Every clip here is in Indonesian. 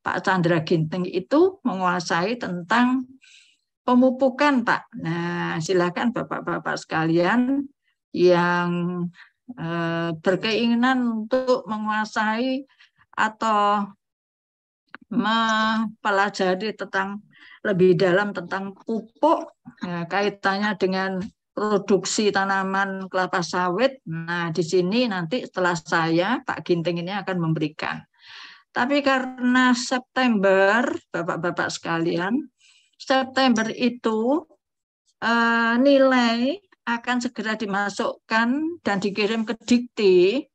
Pak Chandra Ginting itu menguasai tentang pemupukan, Pak. Nah, silakan Bapak-bapak sekalian yang berkeinginan untuk menguasai atau mempelajari tentang lebih dalam tentang pupuk, kaitannya dengan produksi tanaman kelapa sawit. Nah, di sini nanti setelah saya, Pak Ginting ini akan memberikan. Tapi karena September, Bapak-bapak sekalian, September itu nilai akan segera dimasukkan dan dikirim ke Dikti.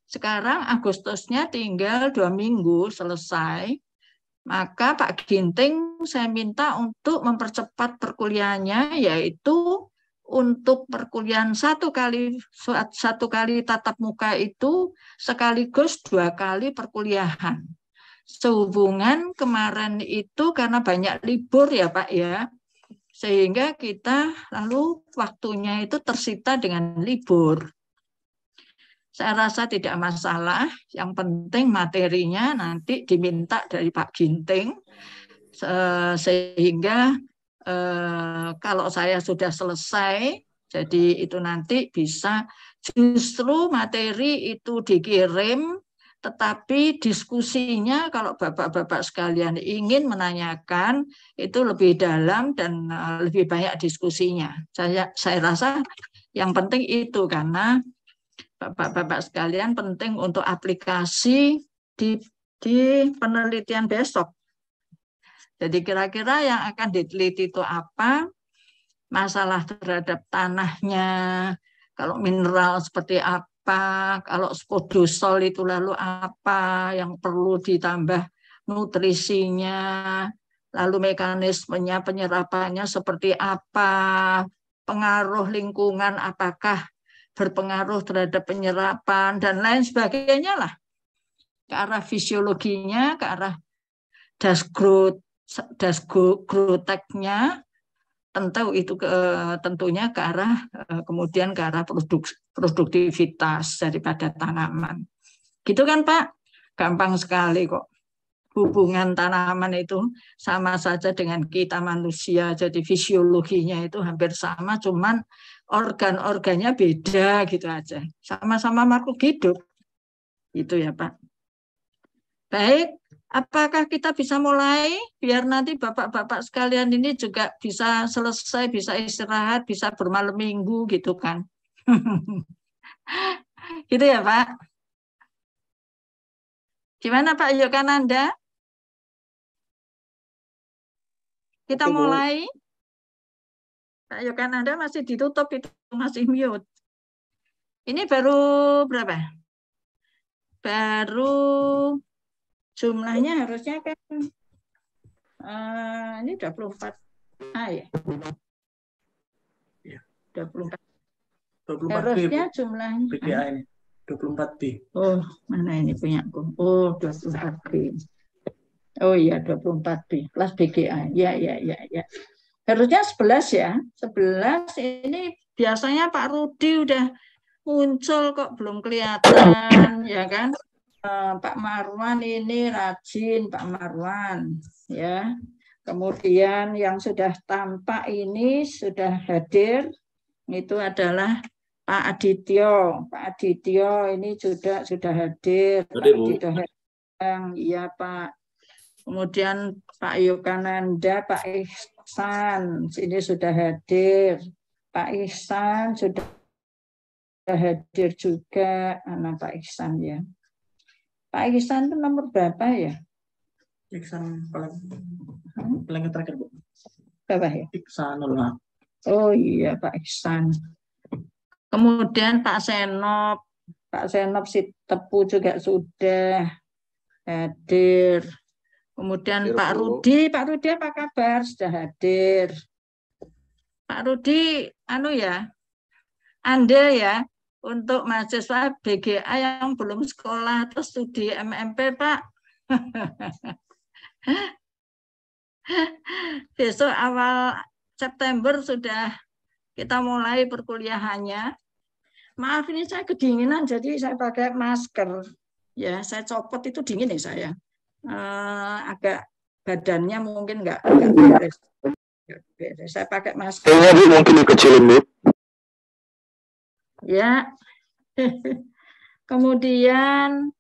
Sekarang Agustusnya tinggal 2 minggu selesai. Maka Pak Ginting saya minta untuk mempercepat perkuliahannya, yaitu untuk perkuliahan satu kali tatap muka itu sekaligus 2 kali perkuliahan. Sehubungan kemarin itu karena banyak libur ya Pak ya, sehingga kita lalu waktunya itu tersita dengan libur. Saya rasa tidak masalah, yang penting materinya nanti diminta dari Pak Ginting, sehingga kalau saya sudah selesai, jadi itu nanti bisa justru materi itu dikirim, tetapi diskusinya kalau Bapak-bapak sekalian ingin menanyakan, itu lebih dalam dan lebih banyak diskusinya. Saya rasa yang penting itu, karena Bapak-bapak sekalian penting untuk aplikasi di penelitian besok. Jadi kira-kira yang akan diteliti itu apa? Masalah terhadap tanahnya, kalau mineral seperti apa, kalau spodosol itu lalu apa yang perlu ditambah nutrisinya, lalu mekanismenya penyerapannya seperti apa, pengaruh lingkungan apakah berpengaruh terhadap penyerapan dan lain sebagainya lah, ke arah fisiologinya, ke arah das growth-nya, tentunya ke arah kemudian ke arah produktivitas daripada tanaman. Gitu kan Pak? Gampang sekali kok. Hubungan tanaman itu sama saja dengan kita manusia, jadi fisiologinya itu hampir sama, cuman organ-organnya beda gitu aja. Sama-sama makhluk hidup. Itu ya Pak. Baik, apakah kita bisa mulai biar nanti Bapak-bapak sekalian ini juga bisa selesai, bisa istirahat, bisa bermalam minggu gitu kan. Gitu ya Pak. Gimana Pak Yogananda? Kita mulai. Pak Yogananda masih ditutup itu, masih mute. Ini baru berapa? Baru jumlahnya harusnya kan ini 24 ya. 24. 24 harusnya jumlahnya BGA ini 24B. Oh, mana ini punyaku? Oh, 24B. Oh iya, 24B. Kelas BGA. Ya. Harusnya 11 ya. 11 ini biasanya Pak Rudi udah muncul kok belum kelihatan ya kan. Pak Marwan ini rajin, Pak Marwan ya. Kemudian yang sudah tampak ini sudah hadir itu adalah Pak Adityo. Pak Adityo ini juga sudah hadir. Pak Adityo iya Pak. Kemudian Pak Yogananda, Pak Ihsan ini sudah hadir. Pak Ihsan sudah hadir juga. Anak Pak Ihsan ya. Pak Ihsan itu nomor berapa ya? Ihsan paling terakhir Bu. Berapa ya? Ihsan. Oh iya Pak Ihsan. Kemudian Pak Senop si Tepu juga sudah hadir. Kemudian Pak Rudi apa kabar? Sudah hadir. Pak Rudi, Anda ya, untuk mahasiswa BGA yang belum sekolah atau studi MMP, Pak. Besok awal September sudah kita mulai perkuliahannya. Maaf ini saya kedinginan, jadi saya pakai masker. Ya, saya copot itu dingin ya saya. agak badannya mungkin nggak beres. Saya pakai masker. Kayaknya Bu mungkin dikecilin Bu. Ya. Kemudian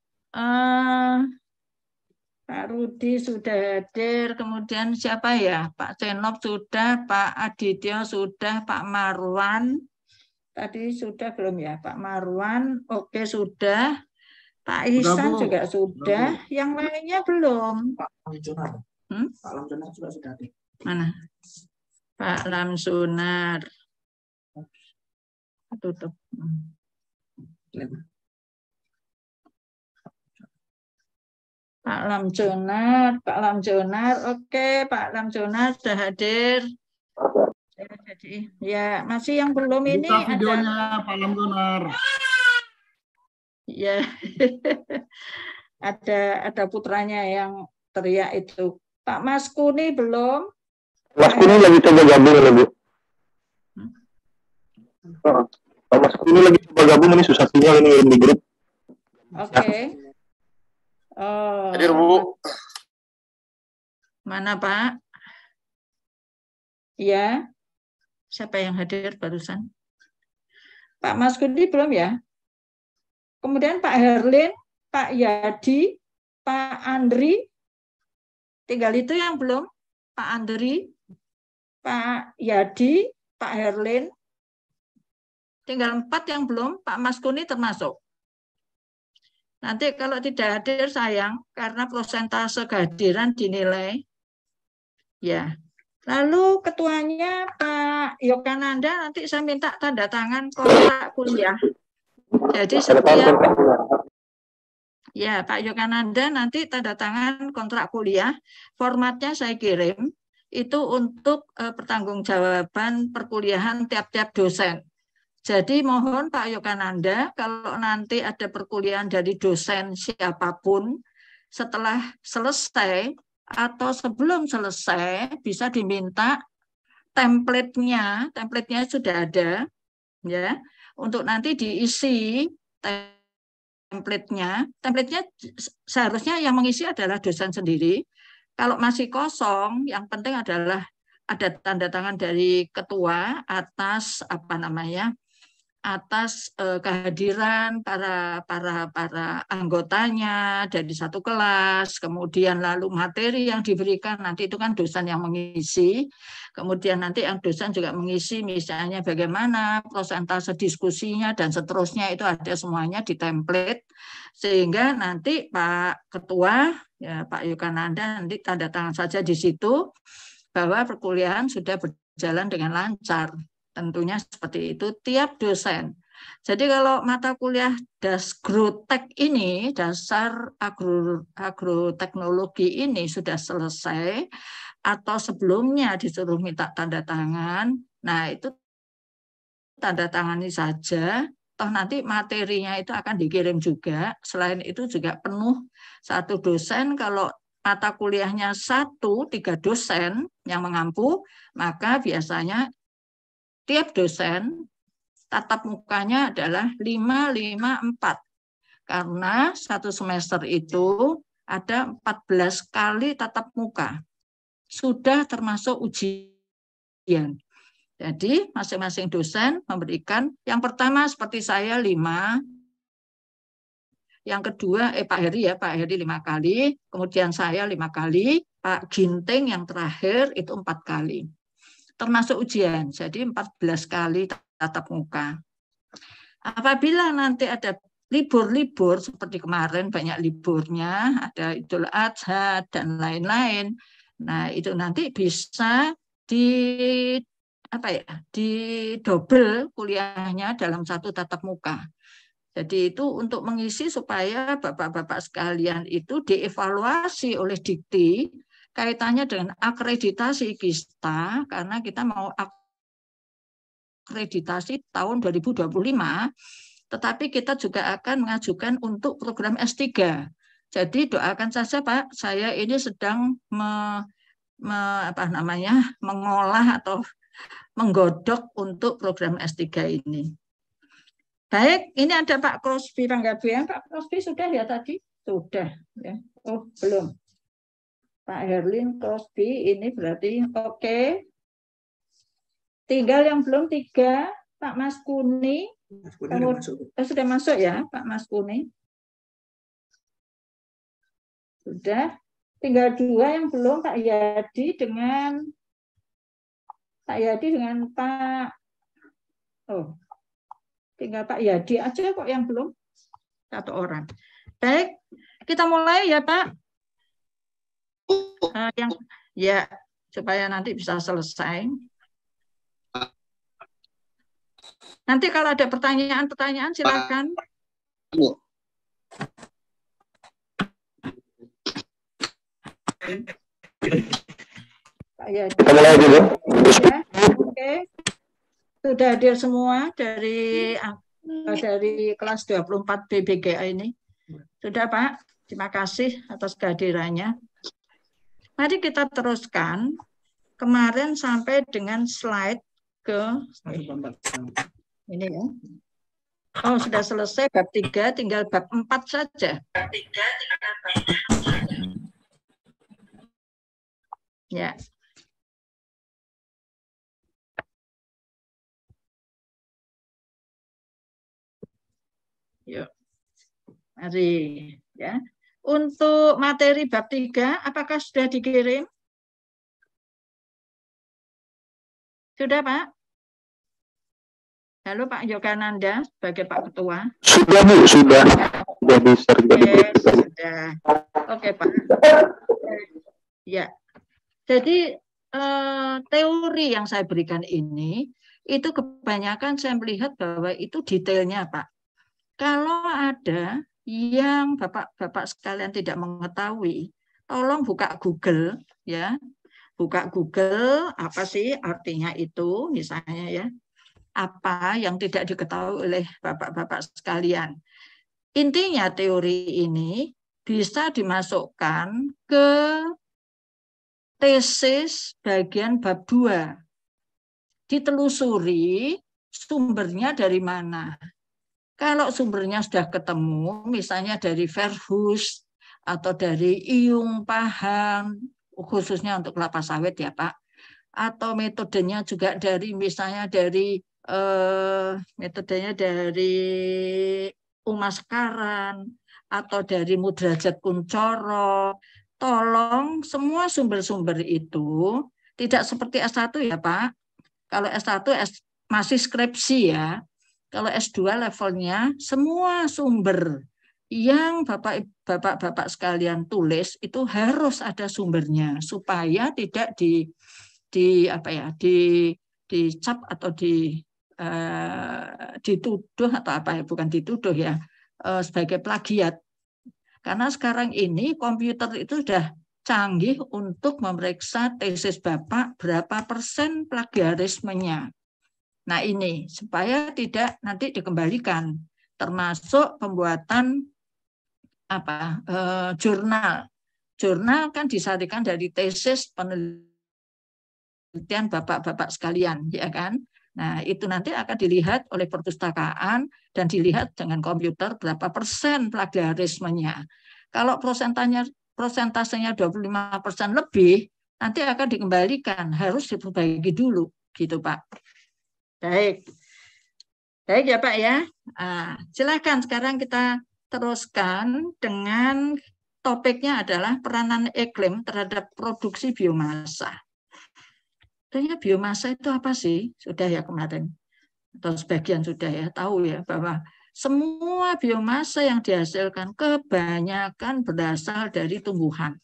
Pak Rudi sudah hadir. Kemudian siapa ya? Pak Cenop sudah, Pak Aditya sudah, Pak Marwan. Tadi sudah belum ya? Pak Marwan, oke sudah. Pak Ihsan juga sudah. Yang lainnya belum. Pak Lamsunar. Pak Lamsunar juga sudah hadir. Mana? Pak Lamsunar. Tutup. Pak Lamjonar, oke, Pak Lamjonar sudah hadir. Ya, masih yang belum ini buka videonya Pak Lamjonar. Ya, ada putranya yang teriak itu. Pak Mas Kuni belum? Mas Kuni lagi coba gabung ya Bu. Pak Mas Kuni lagi coba gabung, ini susah sinyal ini di grup. Oke. Oh. Hadir Bu. Mana Pak? Ya. Siapa yang hadir barusan? Pak Mas Kuni belum ya? Kemudian Pak Herlin, Pak Yadi, Pak Andri. Tinggal itu yang belum. Pak Andri, Pak Yadi, Pak Herlin. Tinggal 4 yang belum. Pak Mas Kuni termasuk. Nanti kalau tidak hadir sayang, karena prosentase kehadiran dinilai. Ya. Lalu ketuanya Pak Yogananda, nanti saya minta tanda tangan kontrak kuliah. Jadi setiap ya Pak Yogananda nanti tanda tangan kontrak kuliah. Formatnya saya kirim itu untuk pertanggungjawaban perkuliahan tiap-tiap dosen. Jadi mohon Pak Yogananda, kalau nanti ada perkuliahan dari dosen siapapun, setelah selesai atau sebelum selesai bisa diminta template-nya sudah ada, ya, untuk nanti diisi template-nya seharusnya yang mengisi adalah dosen sendiri. Kalau masih kosong, yang penting adalah ada tanda tangan dari ketua atas atas kehadiran para anggotanya dari satu kelas, kemudian lalu materi yang diberikan nanti itu kan dosen yang mengisi, kemudian nanti yang dosen juga mengisi misalnya bagaimana prosentase diskusinya dan seterusnya, itu ada semuanya di template, sehingga nanti Pak Ketua ya Pak Yogananda nanti tanda tangan saja di situ bahwa perkuliahan sudah berjalan dengan lancar. Tentunya seperti itu tiap dosen. Jadi kalau mata kuliah Dasgrotek ini, dasar agroteknologi ini sudah selesai atau sebelumnya disuruh minta tanda tangan, nah itu tanda tangani saja, toh nanti materinya itu akan dikirim juga. Selain itu juga penuh satu dosen, kalau mata kuliahnya 3 dosen yang mengampu, maka biasanya tiap dosen tatap mukanya adalah 554. Karena satu semester itu ada 14 kali tatap muka. Sudah termasuk ujian. Jadi masing-masing dosen memberikan, yang pertama seperti saya 5, yang kedua Pak Heri 5 kali, kemudian saya 5 kali, Pak Ginting yang terakhir itu 4 kali. Termasuk ujian, jadi 14 kali tatap muka. Apabila nanti ada libur-libur seperti kemarin banyak liburnya, ada Idul Adha dan lain-lain. Nah, itu nanti bisa di double kuliahnya dalam satu tatap muka. Jadi itu untuk mengisi supaya Bapak-bapak sekalian itu dievaluasi oleh Dikti kaitannya dengan akreditasi kita, karena kita mau akreditasi tahun 2025, tetapi kita juga akan mengajukan untuk program S3. Jadi doakan saja Pak, saya ini sedang mengolah atau menggodok untuk program S3 ini. Baik, ini ada Pak Crosby Panggabean. Pak Crosby sudah ya tadi? Sudah. Ya. Oh, belum. Pak Herlin Crosby ini berarti oke. Tinggal yang belum 3, Pak Mas Kuni. Kamu sudah masuk ya, Pak Mas Kuni. Sudah. Tinggal 2 yang belum, Pak Yadi dengan Pak. Oh, tinggal Pak Yadi aja kok yang belum. 1 orang. Baik, kita mulai ya Pak. Supaya nanti bisa selesai. Nanti kalau ada pertanyaan silakan. Pak Yadi. Oke. Sudah hadir semua dari kelas 24 BBGA ini. Sudah Pak, terima kasih atas kehadirannya. Mari kita teruskan. Kemarin sampai dengan slide ke ini ya. Oh, sudah selesai bab 3, tinggal bab 4 saja. Ya. Yuk. Mari ya. Untuk materi bab 3 apakah sudah dikirim? Sudah, Pak? Halo Pak Yogananda sebagai Pak Ketua. Sudah Bu, sudah. Sudah bisa. Sudah. Oke Pak. Ya. Jadi teori yang saya berikan ini itu kebanyakan saya melihat bahwa itu detailnya Pak. Kalau ada yang Bapak sekalian tidak mengetahui, tolong buka Google ya. Buka Google apa sih artinya itu misalnya ya. Apa yang tidak diketahui oleh Bapak-bapak sekalian. Intinya teori ini bisa dimasukkan ke tesis bagian bab 2. Ditelusuri sumbernya dari mana. Kalau sumbernya sudah ketemu, misalnya dari Verhulst atau dari Iyung Pahang, khususnya untuk kelapa sawit ya Pak, atau metodenya juga dari misalnya dari Umas Karan atau dari Mudrajat Kuncoro. Tolong semua sumber-sumber itu tidak seperti S1 ya Pak. Kalau S1 masih skripsi ya. Kalau S2 levelnya semua sumber yang Bapak sekalian tulis itu harus ada sumbernya supaya tidak dicap atau dituduh atau apa ya, bukan dituduh ya, sebagai plagiat. Karena sekarang ini komputer itu sudah canggih untuk memeriksa tesis Bapak berapa persen plagiarismenya. Nah ini supaya tidak nanti dikembalikan, termasuk pembuatan jurnal. Jurnal kan disarikan dari tesis penelitian Bapak-bapak sekalian, ya kan? Nah, itu nanti akan dilihat oleh perpustakaan dan dilihat dengan komputer berapa persen plagiarismenya. Kalau prosentasenya 25% lebih, nanti akan dikembalikan, harus diperbaiki dulu, gitu Pak. Baik ya Pak ya. Silakan sekarang kita teruskan dengan topiknya adalah peranan iklim terhadap produksi biomasa. Sebenarnya biomasa itu apa sih? Sudah ya kemarin, atau sebagian sudah ya tahu ya bahwa semua biomasa yang dihasilkan kebanyakan berasal dari tumbuhan.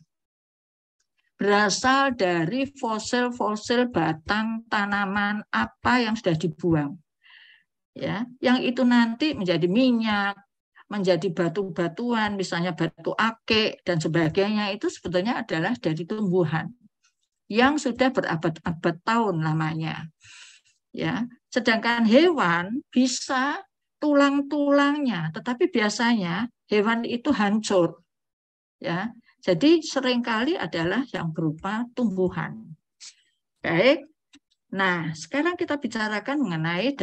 Berasal dari fosil-fosil batang tanaman apa yang sudah dibuang. Ya, yang itu nanti menjadi minyak, menjadi batu-batuan, misalnya batu akik dan sebagainya, itu sebetulnya adalah dari tumbuhan yang sudah berabad-abad tahun lamanya. Ya, sedangkan hewan bisa tulang-tulangnya, tetapi biasanya hewan itu hancur. Ya, jadi seringkali adalah yang berupa tumbuhan. Baik. Nah, sekarang kita bicarakan mengenai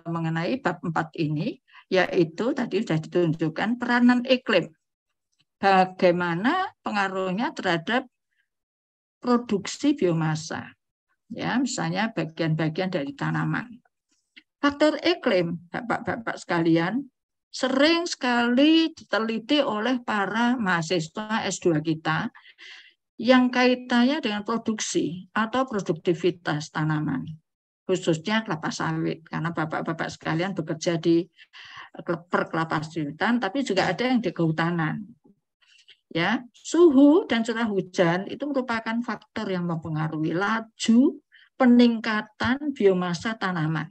mengenai bab 4 ini, yaitu tadi sudah ditunjukkan peranan iklim. Bagaimana pengaruhnya terhadap produksi biomasa. Ya, misalnya bagian-bagian dari tanaman. Faktor iklim, Bapak-bapak sekalian, sering sekali diteliti oleh para mahasiswa S2 kita yang kaitannya dengan produksi atau produktivitas tanaman, khususnya kelapa sawit, karena Bapak-bapak sekalian bekerja di perkelapa-sawitan, tapi juga ada yang di kehutanan. Ya, suhu dan curah hujan itu merupakan faktor yang mempengaruhi laju peningkatan biomasa tanaman.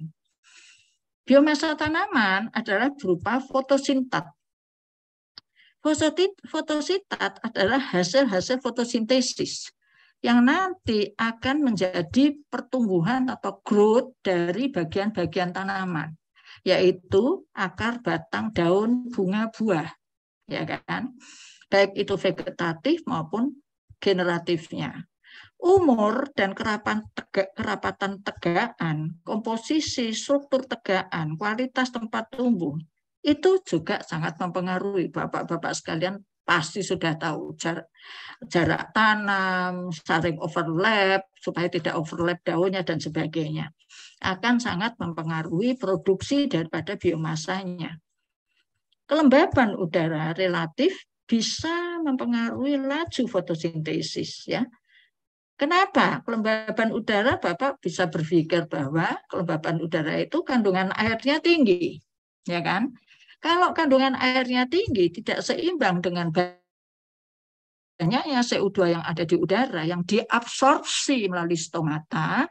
Biomasa tanaman adalah berupa fotosintat. Fotosintat adalah hasil-hasil fotosintesis yang nanti akan menjadi pertumbuhan atau growth dari bagian-bagian tanaman, yaitu akar, batang, daun, bunga, buah, ya kan? Baik itu vegetatif maupun generatifnya. Umur dan kerapatan tegakan, komposisi, struktur tegakan, kualitas tempat tumbuh, itu juga sangat mempengaruhi. Bapak-bapak sekalian pasti sudah tahu jarak tanam, saring overlap, supaya tidak overlap daunnya dan sebagainya. Akan sangat mempengaruhi produksi daripada biomasanya. Kelembapan udara relatif bisa mempengaruhi laju fotosintesis, ya. Kenapa? Kelembapan udara, Bapak bisa berpikir bahwa kelembapan udara itu kandungan airnya tinggi, ya kan? Kalau kandungan airnya tinggi tidak seimbang dengan banyaknya CO2 yang ada di udara yang diabsorpsi melalui stomata,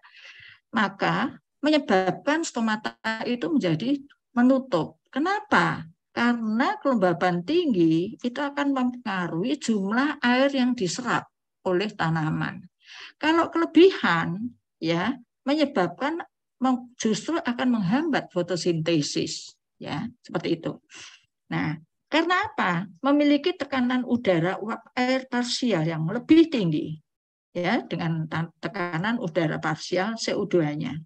maka menyebabkan stomata itu menjadi menutup. Kenapa? Karena kelembapan tinggi itu akan mempengaruhi jumlah air yang diserap oleh tanaman. Kalau kelebihan, ya, menyebabkan justru akan menghambat fotosintesis, ya, seperti itu. Nah, karena apa? Memiliki tekanan udara uap air parsial yang lebih tinggi, ya, dengan tekanan udara parsial CO2-nya.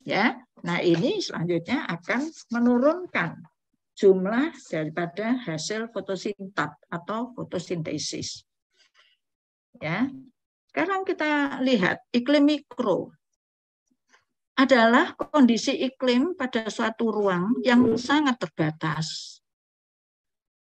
Ya, nah ini selanjutnya akan menurunkan jumlah daripada hasil fotosintat atau fotosintesis. Ya, sekarang kita lihat iklim mikro adalah kondisi iklim pada suatu ruang yang sangat terbatas,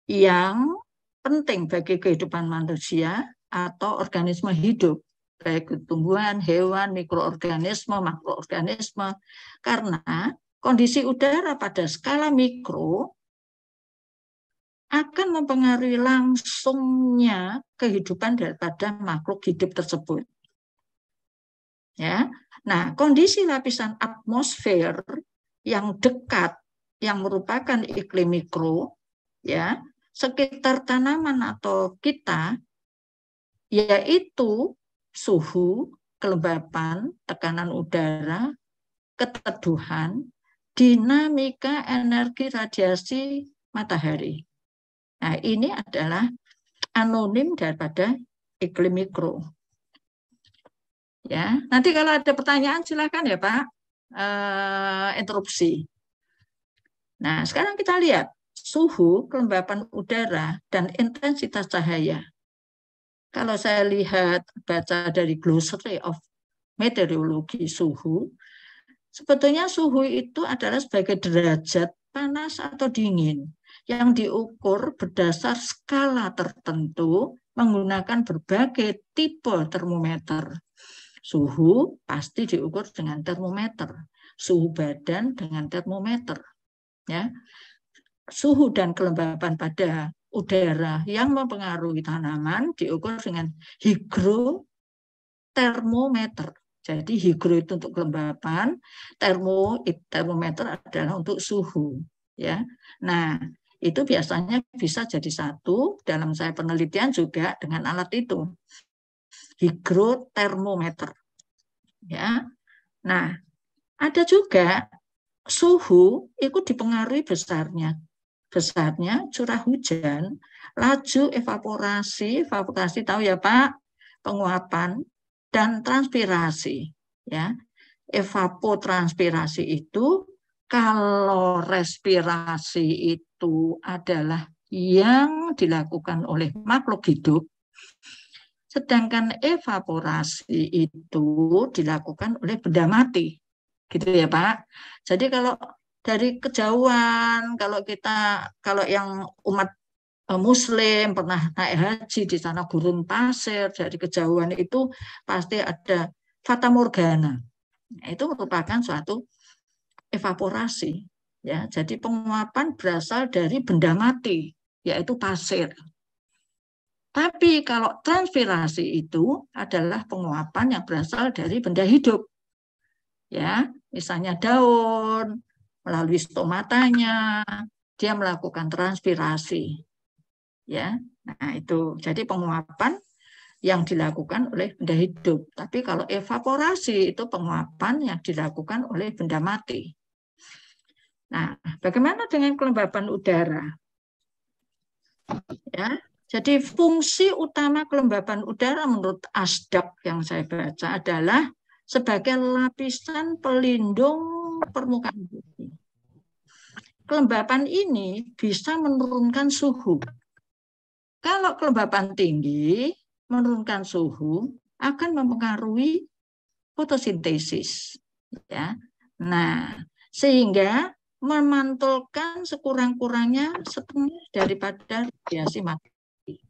yang penting bagi kehidupan manusia atau organisme hidup, baik tumbuhan, hewan, mikroorganisme, makroorganisme, karena kondisi udara pada skala mikro akan mempengaruhi langsungnya kehidupan daripada makhluk hidup tersebut. Ya, nah kondisi lapisan atmosfer yang dekat, yang merupakan iklim mikro, ya, sekitar tanaman atau kita, yaitu suhu, kelembapan, tekanan udara, keteduhan, dinamika energi radiasi matahari. Nah, ini adalah anonim daripada iklim mikro. Ya, nanti kalau ada pertanyaan silakan ya Pak, interupsi. Nah, sekarang kita lihat suhu, kelembapan udara, dan intensitas cahaya. Kalau saya lihat baca dari Glossary of Meteorology suhu, sebetulnya suhu itu adalah sebagai derajat panas atau dingin yang diukur berdasar skala tertentu menggunakan berbagai tipe termometer. Suhu pasti diukur dengan termometer, suhu badan dengan termometer. Ya. Suhu dan kelembapan pada udara yang mempengaruhi tanaman diukur dengan hygrotermometer. Jadi higro itu untuk kelembapan, termometer adalah untuk suhu. Ya, nah itu biasanya bisa jadi satu. Dalam saya penelitian juga dengan alat itu, hygrotermometer. Ya, nah ada juga suhu itu dipengaruhi besarnya curah hujan, laju evaporasi tahu ya Pak, penguapan, dan transpirasi. Ya, evapotranspirasi itu kalau respirasi itu adalah yang dilakukan oleh makhluk hidup, Sedangkan evaporasi itu dilakukan oleh benda mati. Gitu ya, Pak. Jadi kalau dari kejauhan, kalau yang umat Muslim pernah naik haji di sana gurun pasir, dari kejauhan itu pasti ada fata morgana. Itu merupakan suatu evaporasi. Ya, jadi penguapan berasal dari benda mati, yaitu pasir. Tapi kalau transpirasi itu adalah penguapan yang berasal dari benda hidup. Ya, misalnya daun, melalui stomatanya, dia melakukan transpirasi. Ya, nah itu jadi penguapan yang dilakukan oleh benda hidup. Tapi kalau evaporasi itu penguapan yang dilakukan oleh benda mati. Nah, bagaimana dengan kelembapan udara? Ya, jadi fungsi utama kelembapan udara menurut ASDAP yang saya baca adalah sebagai lapisan pelindung permukaan bumi. Kelembapan ini bisa menurunkan suhu. Kalau kelembapan tinggi, menurunkan suhu akan mempengaruhi fotosintesis. Ya. Nah, sehingga memantulkan sekurang-kurangnya setengah daripada radiasi matahari.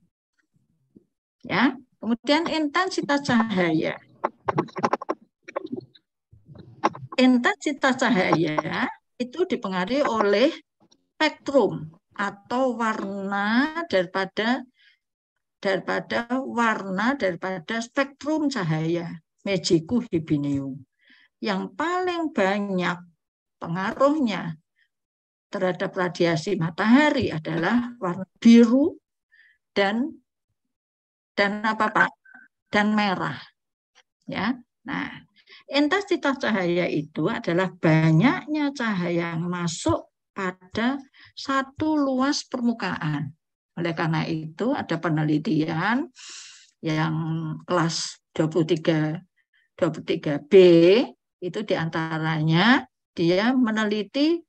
Ya, kemudian intensitas cahaya. Intensitas cahaya itu dipengaruhi oleh spektrum atau warna daripada spektrum cahaya Magicu Hibinium. Yang paling banyak pengaruhnya terhadap radiasi matahari adalah warna biru dan apa Pak? Dan merah. Ya. Nah, intensitas cahaya itu adalah banyaknya cahaya yang masuk pada satu luas permukaan. Oleh karena itu ada penelitian yang kelas 23B itu diantaranya dia meneliti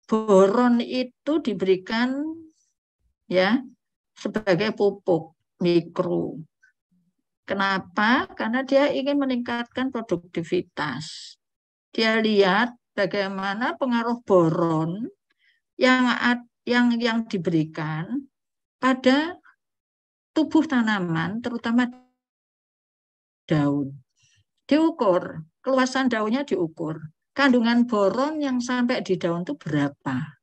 boron itu diberikan ya sebagai pupuk mikro. Kenapa? Karena dia ingin meningkatkan produktivitas. Dia lihat bagaimana pengaruh boron yang diberikan pada tubuh tanaman, terutama daun. Diukur, keluasan daunnya diukur. Kandungan boron yang sampai di daun itu berapa?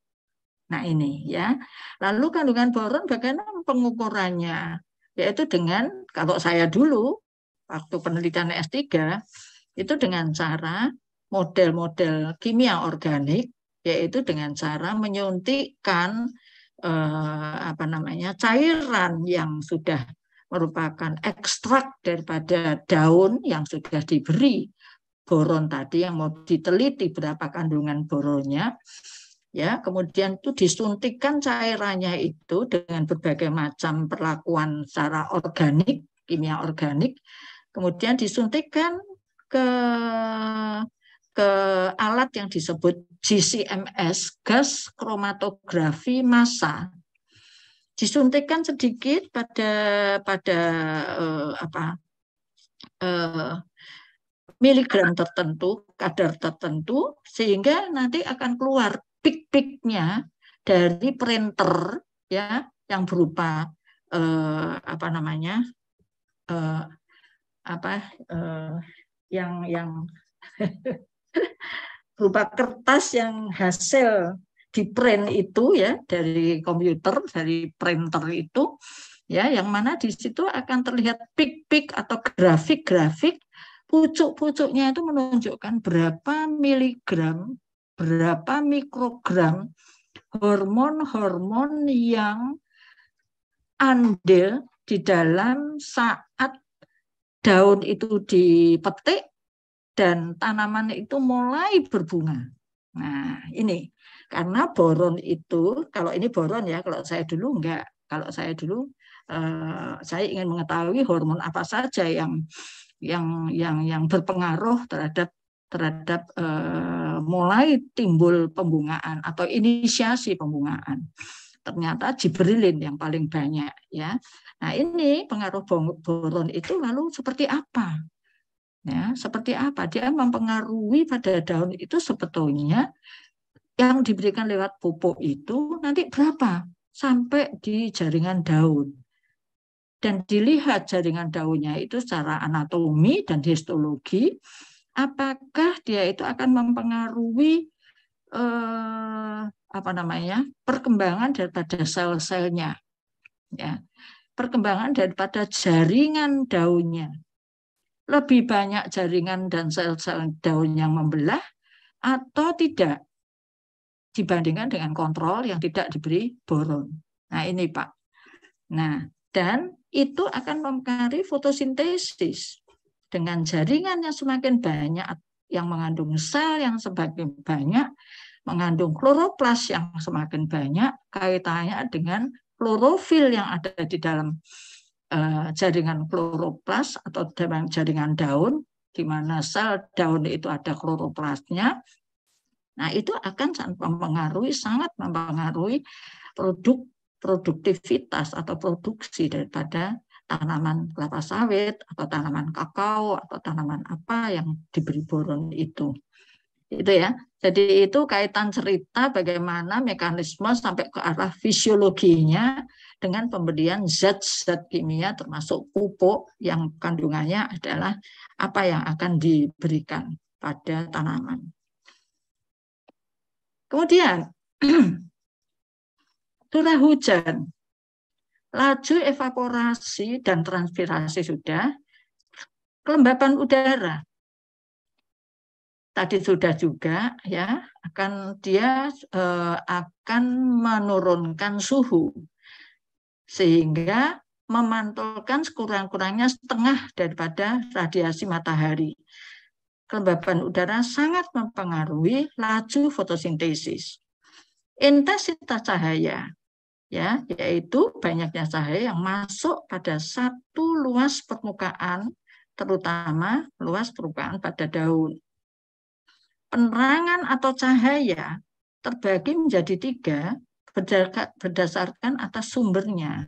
Nah ini ya. Lalu kandungan boron bagaimana pengukurannya? Yaitu dengan, kalau saya dulu, waktu penelitian S3, itu dengan cara model-model kimia organik, yaitu dengan cara menyuntikkan cairan yang sudah merupakan ekstrak daripada daun yang sudah diberi boron tadi, yang mau diteliti berapa kandungan boronnya, ya kemudian itu disuntikkan cairannya itu dengan berbagai macam perlakuan secara organik, kimia organik, kemudian disuntikkan ke alat yang disebut GCMS, gas kromatografi massa. Disuntikkan sedikit pada miligram tertentu, kadar tertentu, sehingga nanti akan keluar pik-piknya dari printer ya yang berupa yang berupa kertas yang hasil di print itu ya dari komputer, dari printer itu ya, yang mana di situ akan terlihat pik-pik atau grafik-grafik, pucuk-pucuknya itu menunjukkan berapa miligram, berapa mikrogram hormon-hormon yang andil di dalam saat daun itu dipetik dan tanaman itu mulai berbunga. Nah, ini karena boron itu, kalau ini boron ya, kalau saya dulu enggak. Kalau saya dulu saya ingin mengetahui hormon apa saja yang berpengaruh terhadap mulai timbul pembungaan atau inisiasi pembungaan. ternyata gibberellin yang paling banyak ya. Nah, ini pengaruh boron itu lalu seperti apa? Ya, seperti apa? Dia mempengaruhi pada daun itu sebetulnya yang diberikan lewat pupuk itu nanti berapa sampai di jaringan daun. Dan dilihat jaringan daunnya itu secara anatomi dan histologi, apakah dia itu akan mempengaruhi perkembangan daripada sel-selnya, ya, perkembangan daripada jaringan daunnya. Lebih banyak jaringan dan sel-sel daun yang membelah atau tidak dibandingkan dengan kontrol yang tidak diberi boron. Nah, ini Pak. Nah, dan itu akan mempengaruhi fotosintesis. Dengan jaringan yang semakin banyak, yang mengandung sel yang semakin banyak, mengandung kloroplas yang semakin banyak, kaitannya dengan klorofil yang ada di dalam jaringan kloroplas atau dalam jaringan daun, di mana sel daun itu ada kloroplasnya. Nah, itu akan sangat mempengaruhi produktivitas atau produksi daripada tanaman kelapa sawit atau tanaman kakao atau tanaman apa yang diberi boron itu. Itu ya. Jadi itu kaitan cerita bagaimana mekanisme sampai ke arah fisiologinya dengan pemberian zat-zat kimia termasuk pupuk yang kandungannya adalah apa yang akan diberikan pada tanaman. Kemudian curah hujan, laju evaporasi dan transpirasi sudah, kelembapan udara tadi sudah juga ya, dia akan menurunkan suhu sehingga memantulkan sekurang-kurangnya setengah daripada radiasi matahari. Kelembapan udara sangat mempengaruhi laju fotosintesis. Intensitas cahaya, ya, yaitu banyaknya cahaya yang masuk pada satu luas permukaan, terutama luas permukaan pada daun. Penerangan atau cahaya terbagi menjadi 3 berdasarkan atas sumbernya,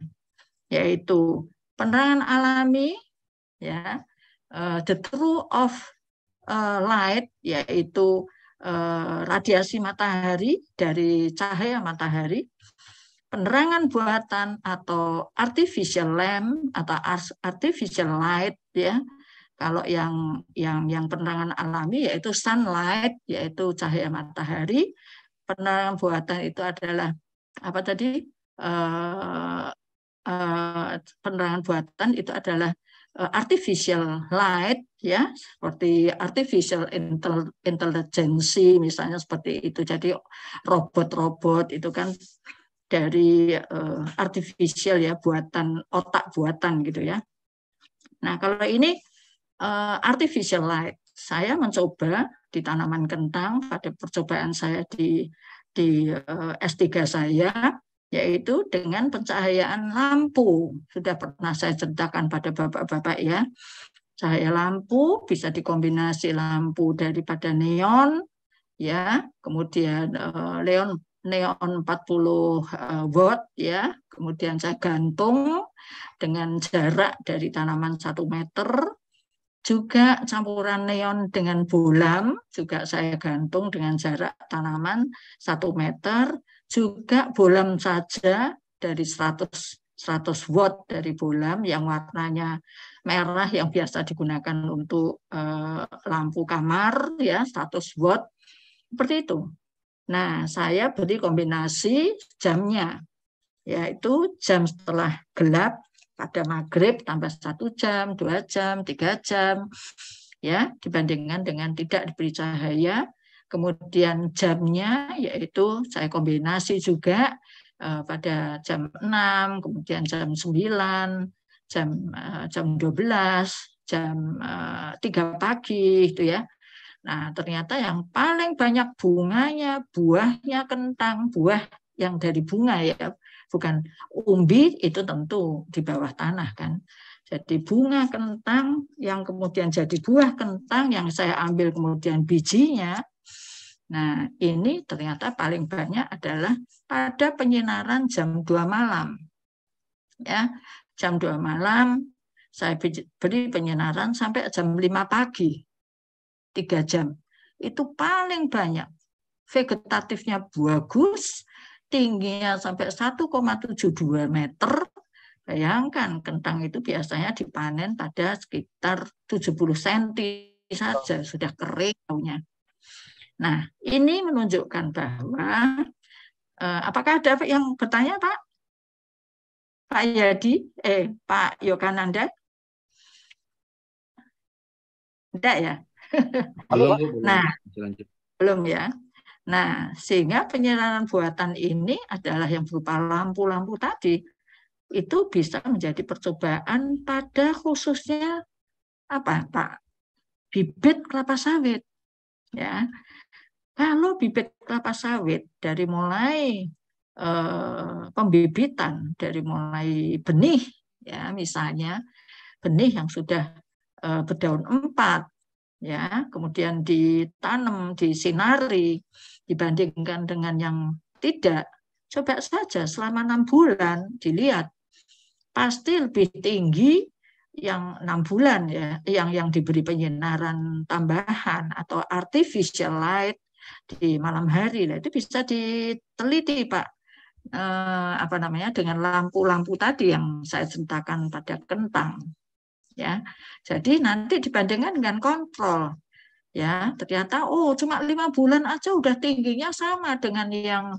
yaitu penerangan alami, ya, the true of light, yaitu radiasi matahari dari cahaya matahari, penerangan buatan atau artificial lamp atau artificial light, ya. Kalau yang penerangan alami yaitu sunlight, yaitu cahaya matahari. Penerangan buatan itu adalah apa tadi? Penerangan buatan itu adalah artificial light, ya, seperti artificial intelligence misalnya seperti itu. Jadi robot-robot itu kan dari artificial, ya, buatan, otak buatan gitu ya. Nah, kalau ini artificial light, saya mencoba di tanaman kentang pada percobaan saya di S3 saya, yaitu dengan pencahayaan lampu. Sudah pernah saya ceritakan pada bapak-bapak ya. Cahaya lampu bisa dikombinasi lampu daripada neon, ya, kemudian neon 40 watt, ya, kemudian saya gantung dengan jarak dari tanaman 1 meter. Juga campuran neon dengan bohlam, juga saya gantung dengan jarak tanaman 1 meter, juga bohlam saja dari 100 watt dari bohlam yang warnanya merah yang biasa digunakan untuk lampu kamar, ya, 100 watt, seperti itu. Nah, saya beri kombinasi jamnya, yaitu jam setelah gelap, pada maghrib tambah 1 jam, 2 jam, 3 jam, ya, dibandingkan dengan tidak diberi cahaya. Kemudian jamnya yaitu saya kombinasi juga pada jam 6, kemudian jam 9, jam 12, jam 3 pagi, itu ya. Nah, ternyata yang paling banyak bunganya, buahnya kentang, buah yang dari bunga, ya, bukan umbi, itu tentu di bawah tanah kan. Jadi bunga kentang yang kemudian jadi buah kentang yang saya ambil kemudian bijinya, Nah, ini ternyata paling banyak adalah pada penyinaran jam 2 malam. Ya, jam 2 malam saya beri penyinaran sampai jam 5 pagi. 3 jam. Itu paling banyak. Vegetatifnya bagus, tingginya sampai 1,72 meter. Bayangkan, kentang itu biasanya dipanen pada sekitar 70 cm saja, sudah kering daunnya. Nah, ini menunjukkan bahwa, apakah ada yang bertanya, Pak? Pak Yadi? Pak Yogananda? Tidak ya? Belum, Nah, belum ya. Nah, sehingga penyinaran buatan ini adalah yang berupa lampu-lampu tadi, itu bisa menjadi percobaan pada khususnya apa, Pak? Bibit kelapa sawit. Ya, kalau bibit kelapa sawit dari mulai pembibitan, dari mulai benih, ya misalnya benih yang sudah berdaun 4, ya kemudian ditanam, disinari, dibandingkan dengan yang tidak, coba saja selama 6 bulan dilihat pasti lebih tinggi yang 6 bulan ya, yang diberi penyinaran tambahan atau artificial light di malam hari. Nah, itu bisa diteliti, Pak, apa namanya, dengan lampu-lampu tadi yang saya ceritakan pada kentang. Ya, jadi nanti dibandingkan dengan kontrol. Ya, ternyata cuma 5 bulan aja udah tingginya sama dengan yang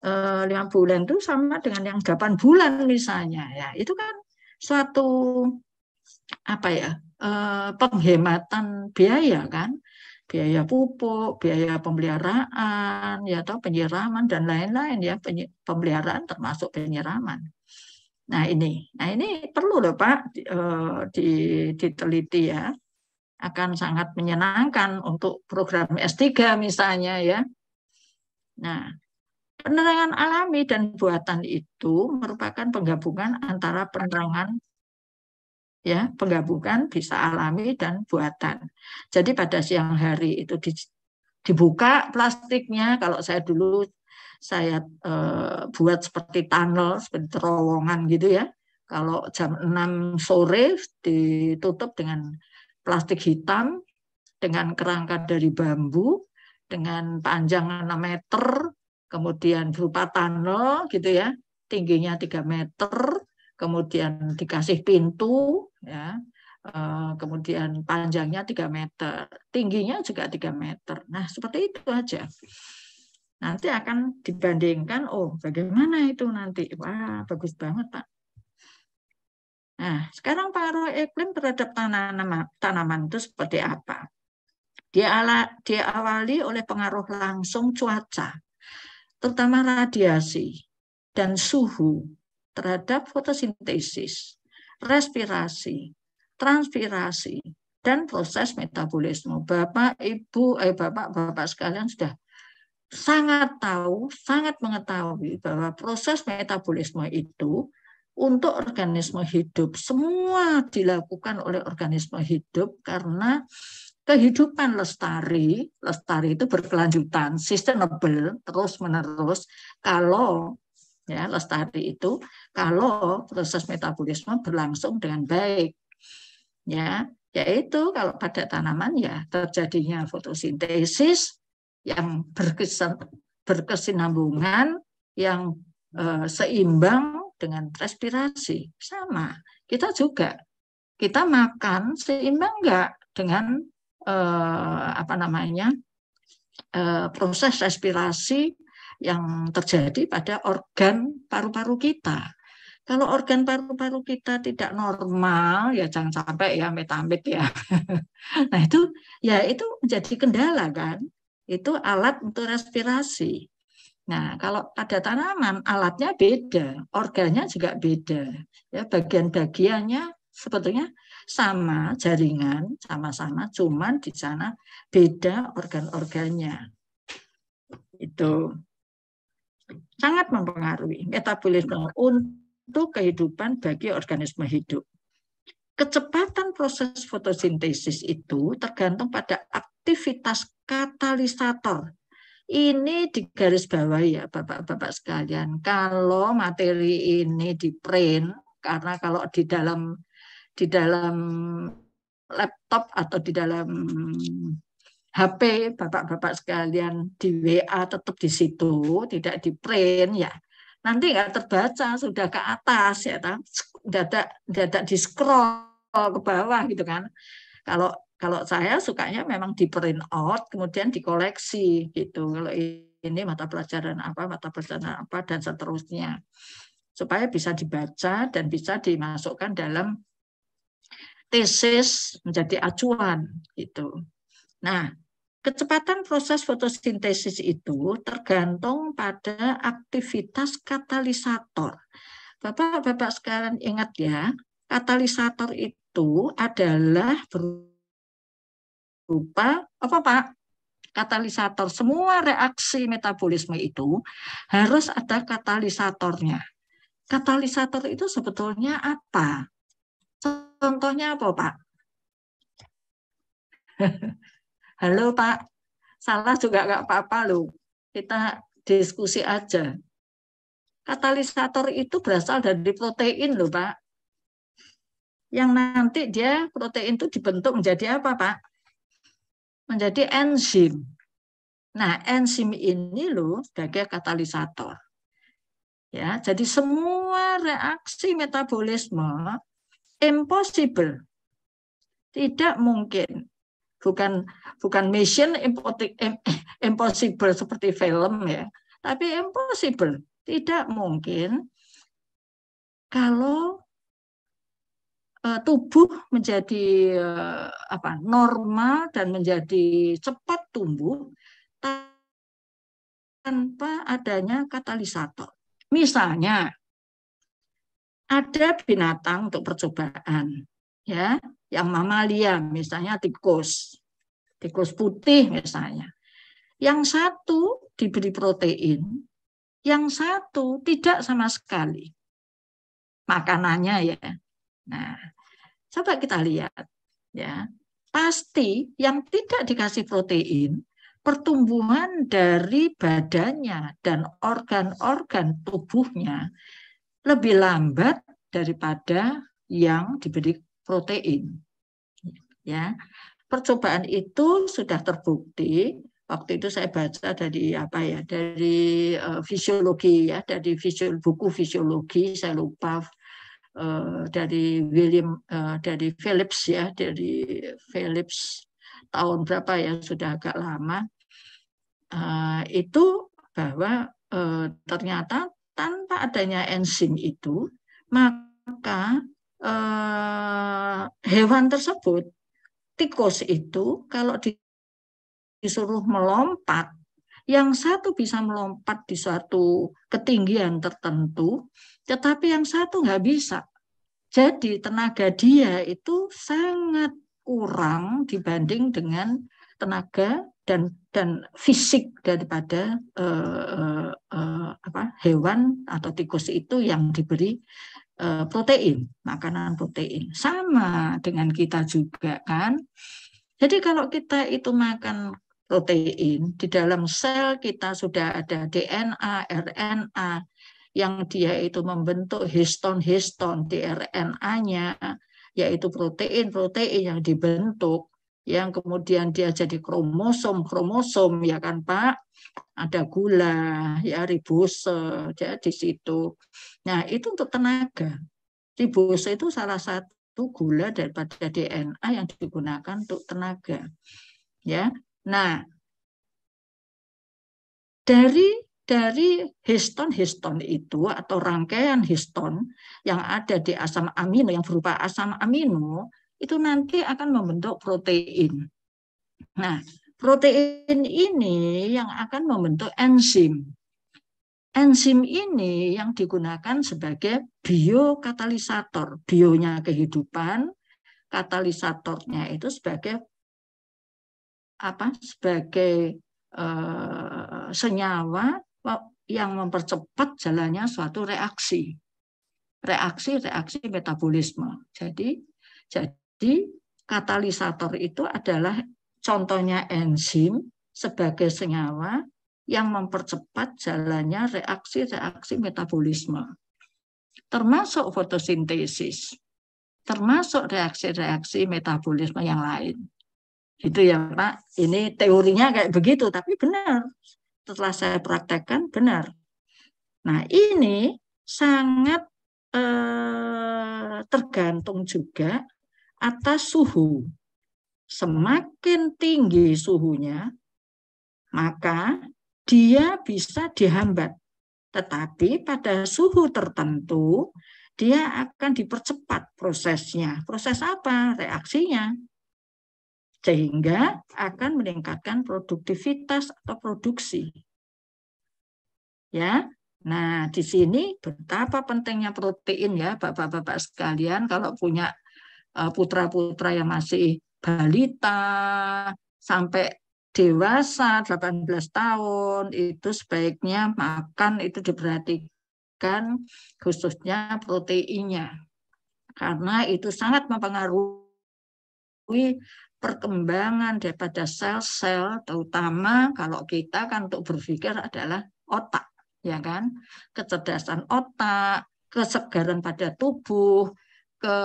5 bulan itu sama dengan yang 8 bulan misalnya. Ya, itu kan suatu apa ya, penghematan biaya kan, biaya pupuk, biaya pemeliharaan, ya atau penyiraman dan lain-lain ya, pemeliharaan termasuk penyiraman. Nah ini perlu loh Pak diteliti ya, akan sangat menyenangkan untuk program S3 misalnya ya. Nah, penerangan alami dan buatan itu merupakan penggabungan antara penerangan ya, penggabungan bisa alami dan buatan. Jadi pada siang hari itu dibuka plastiknya. Kalau saya dulu buat seperti tunnel, seperti terowongan gitu ya. Kalau jam 6 sore ditutup dengan plastik hitam dengan kerangka dari bambu dengan panjang 6 meter, kemudian berupa tunnel gitu ya, tingginya 3 meter, kemudian dikasih pintu ya, kemudian panjangnya 3 meter, tingginya juga 3 meter. Nah, seperti itu aja. Nanti akan dibandingkan, bagaimana itu nanti. Wah, bagus banget, Pak. Nah, sekarang pengaruh iklim terhadap tanaman itu seperti apa? Diawali oleh pengaruh langsung cuaca, terutama radiasi dan suhu terhadap fotosintesis, respirasi, transpirasi, dan proses metabolisme. Bapak, Ibu, Bapak sekalian sudah sangat tahu, sangat mengetahui bahwa proses metabolisme itu untuk organisme hidup semua dilakukan oleh organisme hidup karena kehidupan lestari itu berkelanjutan, sustainable, terus-menerus. Kalau ya lestari itu kalau proses metabolisme berlangsung dengan baik. Ya, yaitu kalau pada tanaman ya terjadinya fotosintesis yang berkesinambungan, yang seimbang dengan respirasi. Sama, kita juga. Kita makan seimbang enggak dengan proses respirasi yang terjadi pada organ paru-paru kita. Kalau organ paru-paru kita tidak normal, ya jangan sampai ya amit-amit ya. Nah itu menjadi kendala kan. Itu alat untuk respirasi. Nah, kalau pada tanaman alatnya beda, organnya juga beda. Ya, bagian-bagiannya sebetulnya sama, jaringan sama-sama, cuman di sana beda organ-organnya. Itu sangat mempengaruhi metabolisme untuk kehidupan bagi organisme hidup. Kecepatan proses fotosintesis itu tergantung pada aktivitas katalisator Ini digarisbawahi ya Bapak-bapak sekalian. Kalau materi ini di print, karena kalau di dalam laptop atau di dalam HP Bapak-bapak sekalian di WA tetap di situ, tidak di print ya. Nanti nggak terbaca, sudah ke atas ya, dadak di scroll ke bawah gitu kan. Kalau saya sukanya memang di print out, kemudian dikoleksi gitu. Kalau ini mata pelajaran apa, dan seterusnya. Supaya bisa dibaca dan bisa dimasukkan dalam tesis menjadi acuan gitu. Nah, kecepatan proses fotosintesis itu tergantung pada aktivitas katalisator. Bapak-bapak sekalian ingat ya, katalisator itu adalah berupa apa Pak? Katalisator. Semua reaksi metabolisme itu harus ada katalisatornya. Katalisator itu sebetulnya apa? Contohnya apa Pak? Halo Pak, salah juga nggak apa-apa loh. Kita diskusi aja. Katalisator itu berasal dari protein loh Pak. Yang nanti dia protein itu dibentuk menjadi apa Pak? Menjadi enzim. Nah, enzim ini loh sebagai katalisator. Ya, jadi semua reaksi metabolisme impossible. Tidak mungkin. Bukan mission impossible seperti film ya, tapi impossible. Tidak mungkin kalau tubuh menjadi normal dan menjadi cepat tumbuh tanpa adanya katalisator. Misalnya ada binatang untuk percobaan, ya, yang mamalia, misalnya tikus putih misalnya. Yang satu diberi protein, yang satu tidak sama sekali makanannya ya. Nah, coba kita lihat ya. Pasti yang tidak dikasih protein, pertumbuhan dari badannya dan organ-organ tubuhnya lebih lambat daripada yang diberi protein. Ya, percobaan itu sudah terbukti. Waktu itu saya baca dari dari fisiologi ya, dari buku fisiologi, saya lupa dari dari Phillips ya, dari Phillips tahun berapa ya, sudah agak lama. Itu bahwa ternyata tanpa adanya enzim itu, maka hewan tersebut, tikus itu, kalau disuruh melompat, yang satu bisa melompat di suatu ketinggian tertentu, tetapi yang satu nggak bisa. Jadi tenaga dia itu sangat kurang dibanding dengan tenaga dan fisik daripada hewan atau tikus itu yang diberi protein, makanan protein. Sama dengan kita juga kan. Jadi kalau kita itu makan protein, di dalam sel kita sudah ada DNA, RNA, yang dia itu membentuk histon di RNA-nya, yaitu protein yang dibentuk, yang kemudian dia jadi kromosom ya kan Pak, ada gula ya, ribose ya di situ. Nah itu untuk tenaga. Ribose itu salah satu gula daripada DNA yang digunakan untuk tenaga ya. Nah dari histon itu atau rangkaian histon yang ada di asam amino, yang berupa asam amino, itu nanti akan membentuk protein. Nah, protein ini yang akan membentuk enzim. Enzim ini yang digunakan sebagai biokatalisator. Bionya kehidupan, katalisatornya itu sebagai sebagai senyawa yang mempercepat jalannya suatu reaksi metabolisme. Jadi katalisator itu adalah contohnya enzim sebagai senyawa yang mempercepat jalannya reaksi-reaksi metabolisme, termasuk fotosintesis, termasuk reaksi-reaksi metabolisme yang lain. Gitu ya Pak, ini teorinya kayak begitu, tapi benar. Setelah saya praktekkan, benar. Nah ini sangat tergantung juga atas suhu. Semakin tinggi suhunya, maka dia bisa dihambat. Tetapi pada suhu tertentu, dia akan dipercepat prosesnya. Proses apa? Reaksinya. Sehingga akan meningkatkan produktivitas atau produksi. Ya. Nah, di sini betapa pentingnya protein ya, Bapak-bapak sekalian, kalau punya putra-putra yang masih balita sampai dewasa 18 tahun, itu sebaiknya makan itu diperhatikan khususnya proteinnya. Karena itu sangat mempengaruhi perkembangan daripada sel-sel, terutama kalau kita kan untuk berpikir adalah otak, ya kan? Kecerdasan otak, kesegaran pada tubuh, ke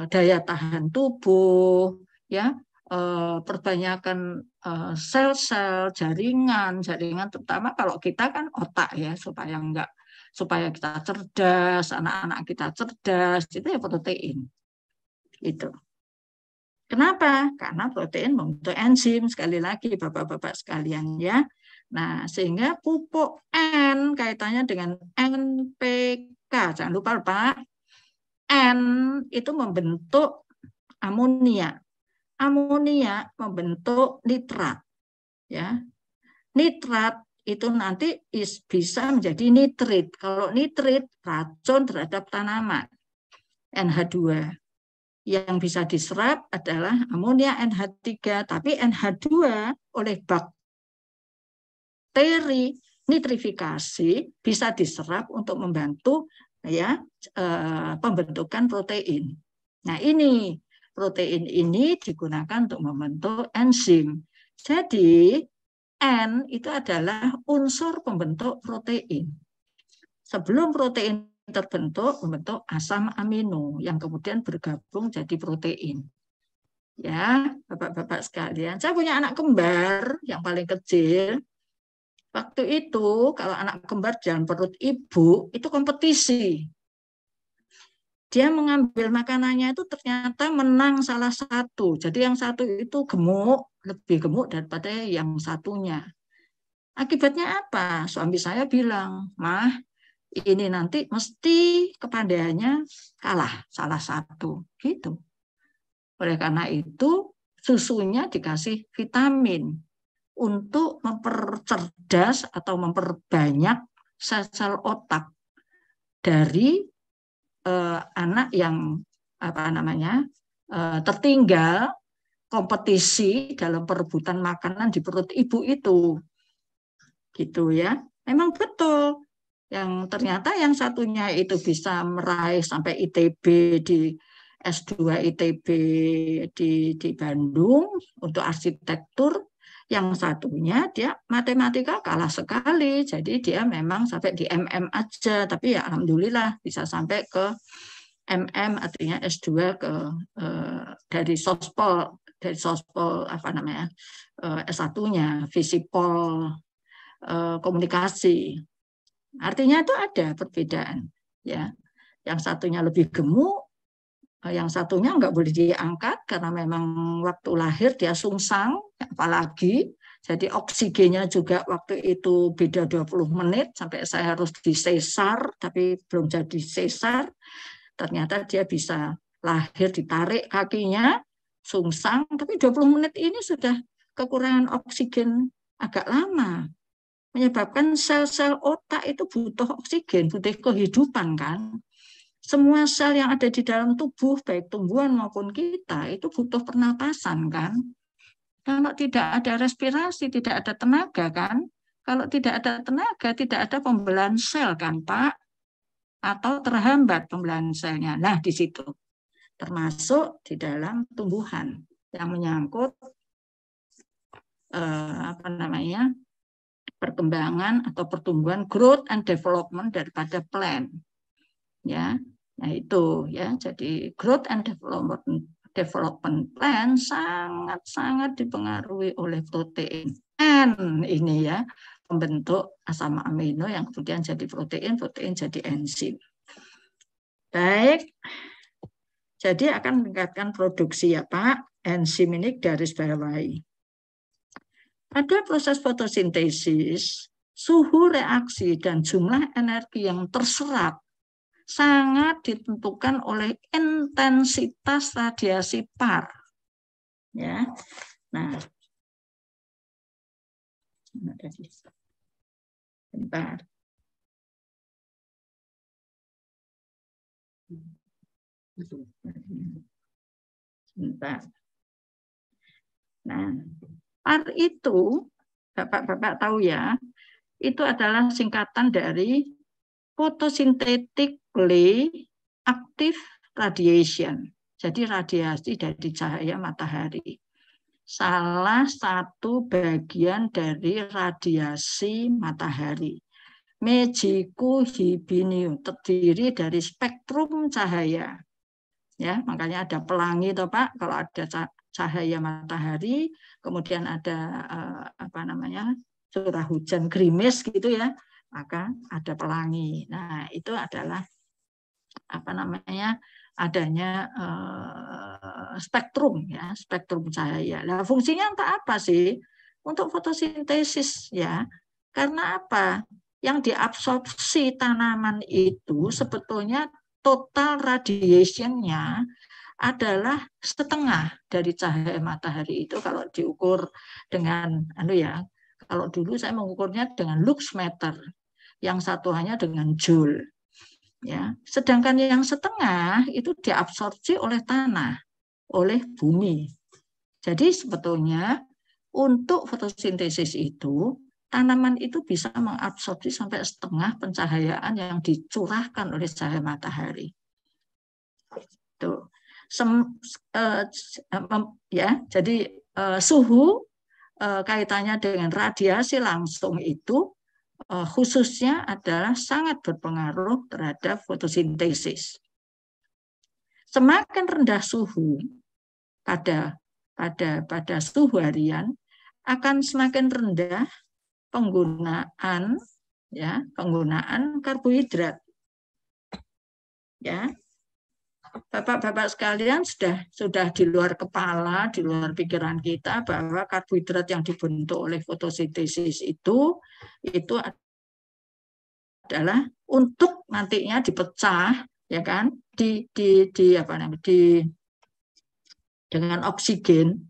daya tahan tubuh, ya, perbanyakan sel-sel, jaringan terutama kalau kita kan otak ya, supaya kita cerdas, anak-anak kita cerdas, itu ya protein. Itu. Kenapa? Karena protein membentuk enzim, sekali lagi Bapak-bapak sekalian ya. Nah, sehingga pupuk N kaitannya dengan NPK. Jangan lupa Pak, N itu membentuk amonia. Amonia membentuk nitrat. Ya. Nitrat itu nanti bisa menjadi nitrit. Kalau nitrit racun terhadap tanaman. NH2. Yang bisa diserap adalah amonia NH3, tapi NH2 oleh bakteri nitrifikasi bisa diserap untuk membantu ya pembentukan protein. Nah, ini protein ini digunakan untuk membentuk enzim. Jadi N itu adalah unsur pembentuk protein. Sebelum protein terbentuk membentuk asam amino yang kemudian bergabung jadi protein. Ya, Bapak-bapak sekalian, saya punya anak kembar yang paling kecil. Waktu itu kalau anak kembar dalam perut ibu itu kompetisi. Dia mengambil makanannya itu ternyata menang salah satu. Jadi yang satu itu gemuk, lebih gemuk daripada yang satunya. Akibatnya apa? Suami saya bilang, "Mah, ini nanti mesti kepandaiannya kalah salah satu." Gitu. Oleh karena itu, susunya dikasih vitamin untuk mempercerdas atau memperbanyak sel-sel otak dari anak yang tertinggal kompetisi dalam perebutan makanan di perut ibu itu. Gitu ya. Memang betul. Yang ternyata yang satunya itu bisa meraih sampai ITB di S2 ITB di Bandung untuk arsitektur. Yang satunya dia matematika kalah sekali, jadi dia memang sampai di MM aja, tapi ya alhamdulillah bisa sampai ke MM, artinya S2 dari sospol S1-nya Visipol komunikasi. Artinya itu ada perbedaan, ya. Yang satunya lebih gemuk, yang satunya nggak boleh diangkat karena memang waktu lahir dia sungsang, apalagi. Jadi oksigennya juga waktu itu beda 20 menit sampai saya harus disesar, tapi belum jadi sesar. Ternyata dia bisa lahir ditarik kakinya, sungsang, tapi 20 menit ini sudah kekurangan oksigen agak lama. Menyebabkan sel-sel otak itu butuh oksigen, butuh kehidupan kan. Semua sel yang ada di dalam tubuh, baik tumbuhan maupun kita, itu butuh pernapasan kan. Kalau tidak ada respirasi, tidak ada tenaga kan. Kalau tidak ada tenaga, tidak ada pembelahan sel kan Pak. Atau terhambat pembelahan selnya. Nah di situ. Termasuk di dalam tumbuhan yang menyangkut apa namanya, perkembangan atau pertumbuhan, growth and development daripada plant. Ya, nah itu ya. Jadi growth and development plant sangat dipengaruhi oleh protein. N ini ya, membentuk asam amino yang kemudian jadi protein jadi enzim. Baik. Jadi akan meningkatkan produksi ya Pak. Enzim ini garis bawahi. Pada proses fotosintesis, suhu reaksi dan jumlah energi yang terserap sangat ditentukan oleh intensitas radiasi par. Ya. Nah. Bentar. Bentar. Nah, par itu, Bapak-bapak tahu ya, itu adalah singkatan dari photosynthetically active radiation. Jadi radiasi dari cahaya matahari. Salah satu bagian dari radiasi matahari. Mejiku hibinium terdiri dari spektrum cahaya. Ya, makanya ada pelangi toh Pak, kalau ada cahaya matahari, kemudian ada apa namanya? Curah hujan gerimis gitu ya, maka ada pelangi. Nah, itu adalah apa namanya? Adanya spektrum ya, spektrum cahaya. Nah, fungsinya untuk apa sih? Untuk fotosintesis ya. Karena apa? Yang diabsorpsi tanaman itu sebetulnya total radiation-nya adalah setengah dari cahaya matahari itu kalau diukur dengan kalau dulu saya mengukurnya dengan luxmeter, yang satuannya dengan joule. Ya, sedangkan yang setengah itu diabsorpsi oleh tanah, oleh bumi. Jadi sebetulnya untuk fotosintesis itu tanaman itu bisa mengabsorpsi sampai setengah pencahayaan yang dicurahkan oleh cahaya matahari. Tuh. Jadi suhu kaitannya dengan radiasi langsung itu khususnya adalah sangat berpengaruh terhadap fotosintesis. Semakin rendah suhu pada suhu harian, akan semakin rendah penggunaan karbohidrat. Ya. Bapak-bapak sekalian sudah di luar kepala, di luar pikiran kita bahwa karbohidrat yang dibentuk oleh fotosintesis itu adalah untuk nantinya dipecah ya kan dengan oksigen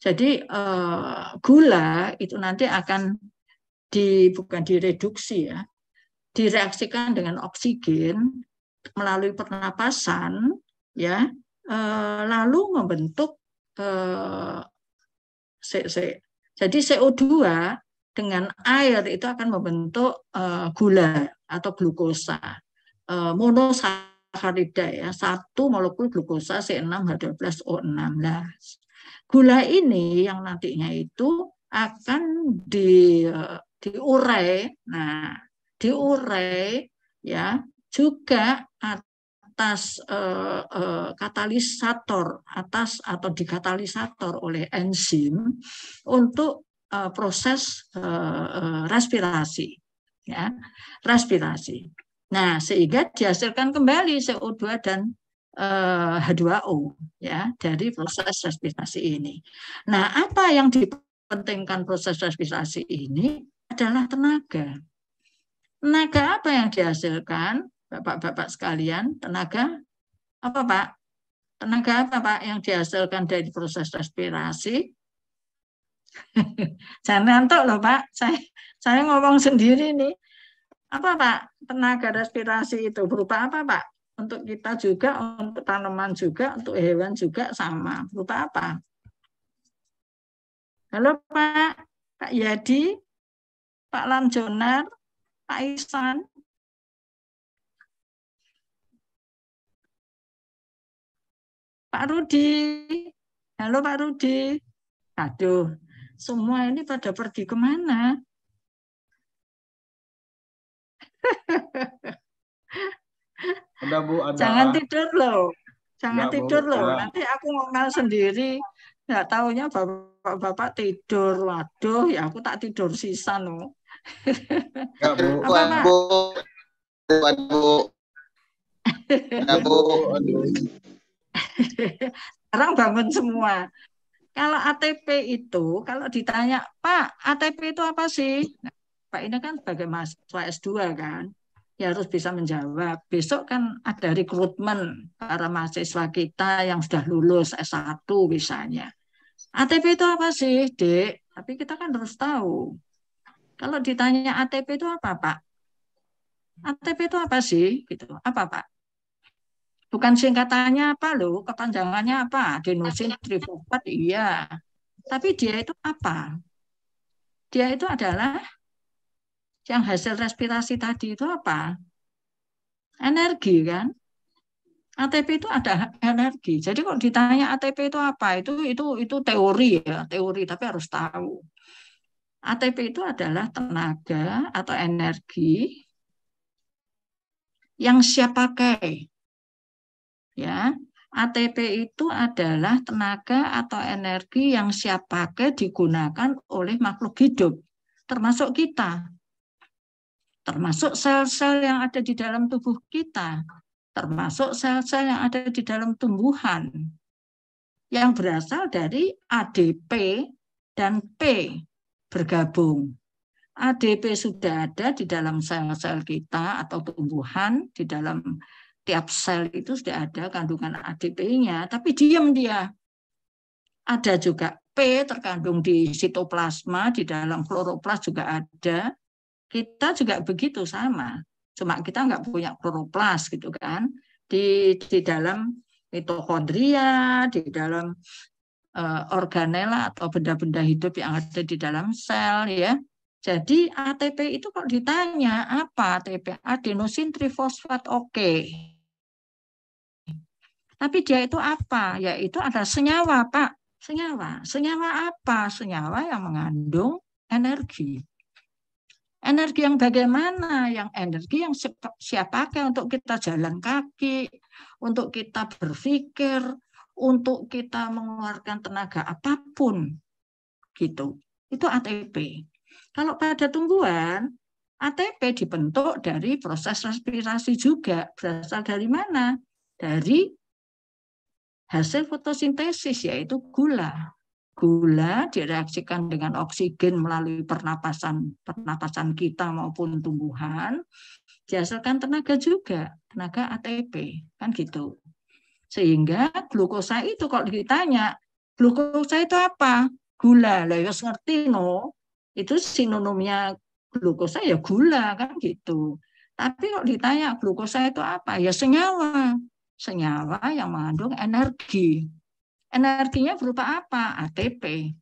Jadi gula itu nanti akan bukan direduksi ya, direaksikan dengan oksigen melalui pernapasan ya, lalu membentuk jadi CO2 dengan air itu akan membentuk gula atau glukosa monosakarida ya, 1 molekul glukosa C6H12O6. Nah, gula ini yang nantinya itu akan diurai. Nah, diurai ya juga atas katalisator atau dikatalisator oleh enzim untuk proses respirasi ya, respirasi. Nah, sehingga dihasilkan kembali CO2 dan H2O ya dari proses respirasi ini. Nah, apa yang dipentingkan proses respirasi ini adalah tenaga. Tenaga apa yang dihasilkan, Bapak-bapak sekalian? Tenaga apa, Pak? Tenaga apa, Pak, yang dihasilkan dari proses respirasi? Jangan ngantuk loh, Pak. Saya ngomong sendiri nih. Apa, Pak? Tenaga respirasi itu berupa apa, Pak? Untuk kita juga, untuk tanaman juga, untuk hewan juga sama. Berupa apa? Halo, Pak. Pak Yadi, Pak Lamjonar, Pak Ihsan. Pak Rudi. Halo Pak Rudi. Aduh, semua ini pada pergi kemana? Ada Bu, ada. Jangan tidur loh. Jangan Enggak, Bu, tidur loh. ada. Nanti aku ngomel sendiri. Nggak taunya bapak-bapak tidur. Waduh, ya aku tak tidur sisa loh. Enggak, Bu. Apa Pak? Bu, aduh. Sekarang bangun semua. Kalau ATP itu, kalau ditanya, Pak, ATP itu apa sih? Nah, Pak ini kan sebagai mahasiswa S2 kan, ya harus bisa menjawab. Besok kan ada rekrutmen para mahasiswa kita yang sudah lulus S1 misalnya. ATP itu apa sih, Dek? Tapi kita kan harus tahu. Kalau ditanya ATP itu apa, Pak? ATP itu apa sih? Gitu. Apa, Pak? Bukan singkatannya apa loh, kepanjangannya apa? Adenosin trifosfat, iya. Tapi dia itu apa? Dia itu adalah yang hasil respirasi tadi itu apa? Energi kan? ATP itu ada energi. Jadi kalau ditanya ATP itu apa? Itu teori ya, teori tapi harus tahu. ATP itu adalah tenaga atau energi yang siap pakai. Ya, ATP itu adalah tenaga atau energi yang siap pakai digunakan oleh makhluk hidup, termasuk kita, termasuk sel-sel yang ada di dalam tubuh kita, termasuk sel-sel yang ada di dalam tumbuhan, yang berasal dari ADP dan P bergabung. ADP sudah ada di dalam sel-sel kita atau tumbuhan, di dalam tiap sel itu sudah ada kandungan ADP-nya, tapi diam dia. Ada juga P terkandung di sitoplasma, di dalam kloroplas juga ada. Kita juga begitu sama. Cuma kita nggak punya kloroplas gitu kan. Di dalam mitokondria, di dalam organela atau benda-benda hidup yang ada di dalam sel ya. Jadi ATP itu kalau ditanya apa ATP? Adenosin trifosfat, oke. Tapi dia itu apa? Yaitu ada senyawa, Pak. Senyawa. Senyawa apa? Senyawa yang mengandung energi. Energi yang bagaimana? Yang energi yang siap pakai untuk kita jalan kaki, untuk kita berpikir, untuk kita mengeluarkan tenaga apapun. Gitu. Itu ATP. Kalau pada tumbuhan, ATP dibentuk dari proses respirasi juga. Berasal dari mana? Dari hasil fotosintesis, yaitu gula. Gula direaksikan dengan oksigen melalui pernapasan kita maupun tumbuhan, dihasilkan tenaga juga, tenaga ATP, kan gitu. Sehingga glukosa itu kalau ditanya, glukosa itu apa? Gula. Lah ya ngerti no. Itu sinonimnya glukosa ya gula kan gitu. Tapi kalau ditanya glukosa itu apa? Ya senyawa. Senyawa yang mengandung energi. Energinya berupa apa? ATP.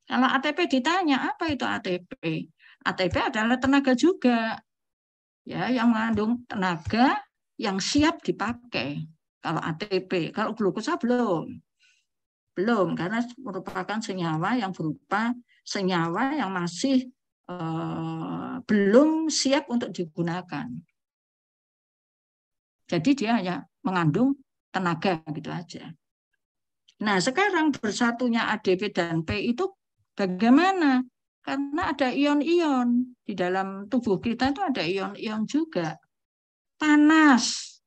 Kalau ATP ditanya apa itu ATP? ATP adalah tenaga juga. Ya, yang mengandung tenaga yang siap dipakai. Kalau ATP, kalau glukosa belum. Belum, karena merupakan senyawa yang berupa senyawa yang masih belum siap untuk digunakan. Jadi dia hanya mengandung tenaga gitu aja. Nah, sekarang bersatunya ADP dan P itu bagaimana? Karena ada ion-ion di dalam tubuh kita, itu ada ion-ion juga. Panas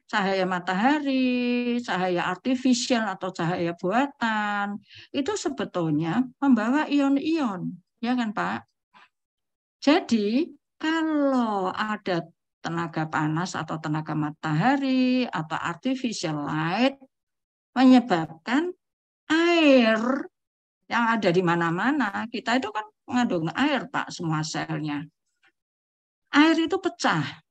cahaya matahari, cahaya artifisial atau cahaya buatan, itu sebetulnya membawa ion-ion, ya kan Pak? Jadi kalau ada tenaga panas atau tenaga matahari atau artificial light menyebabkan air yang ada di mana-mana, kita itu kan mengandung air Pak, semua selnya. Air itu pecah.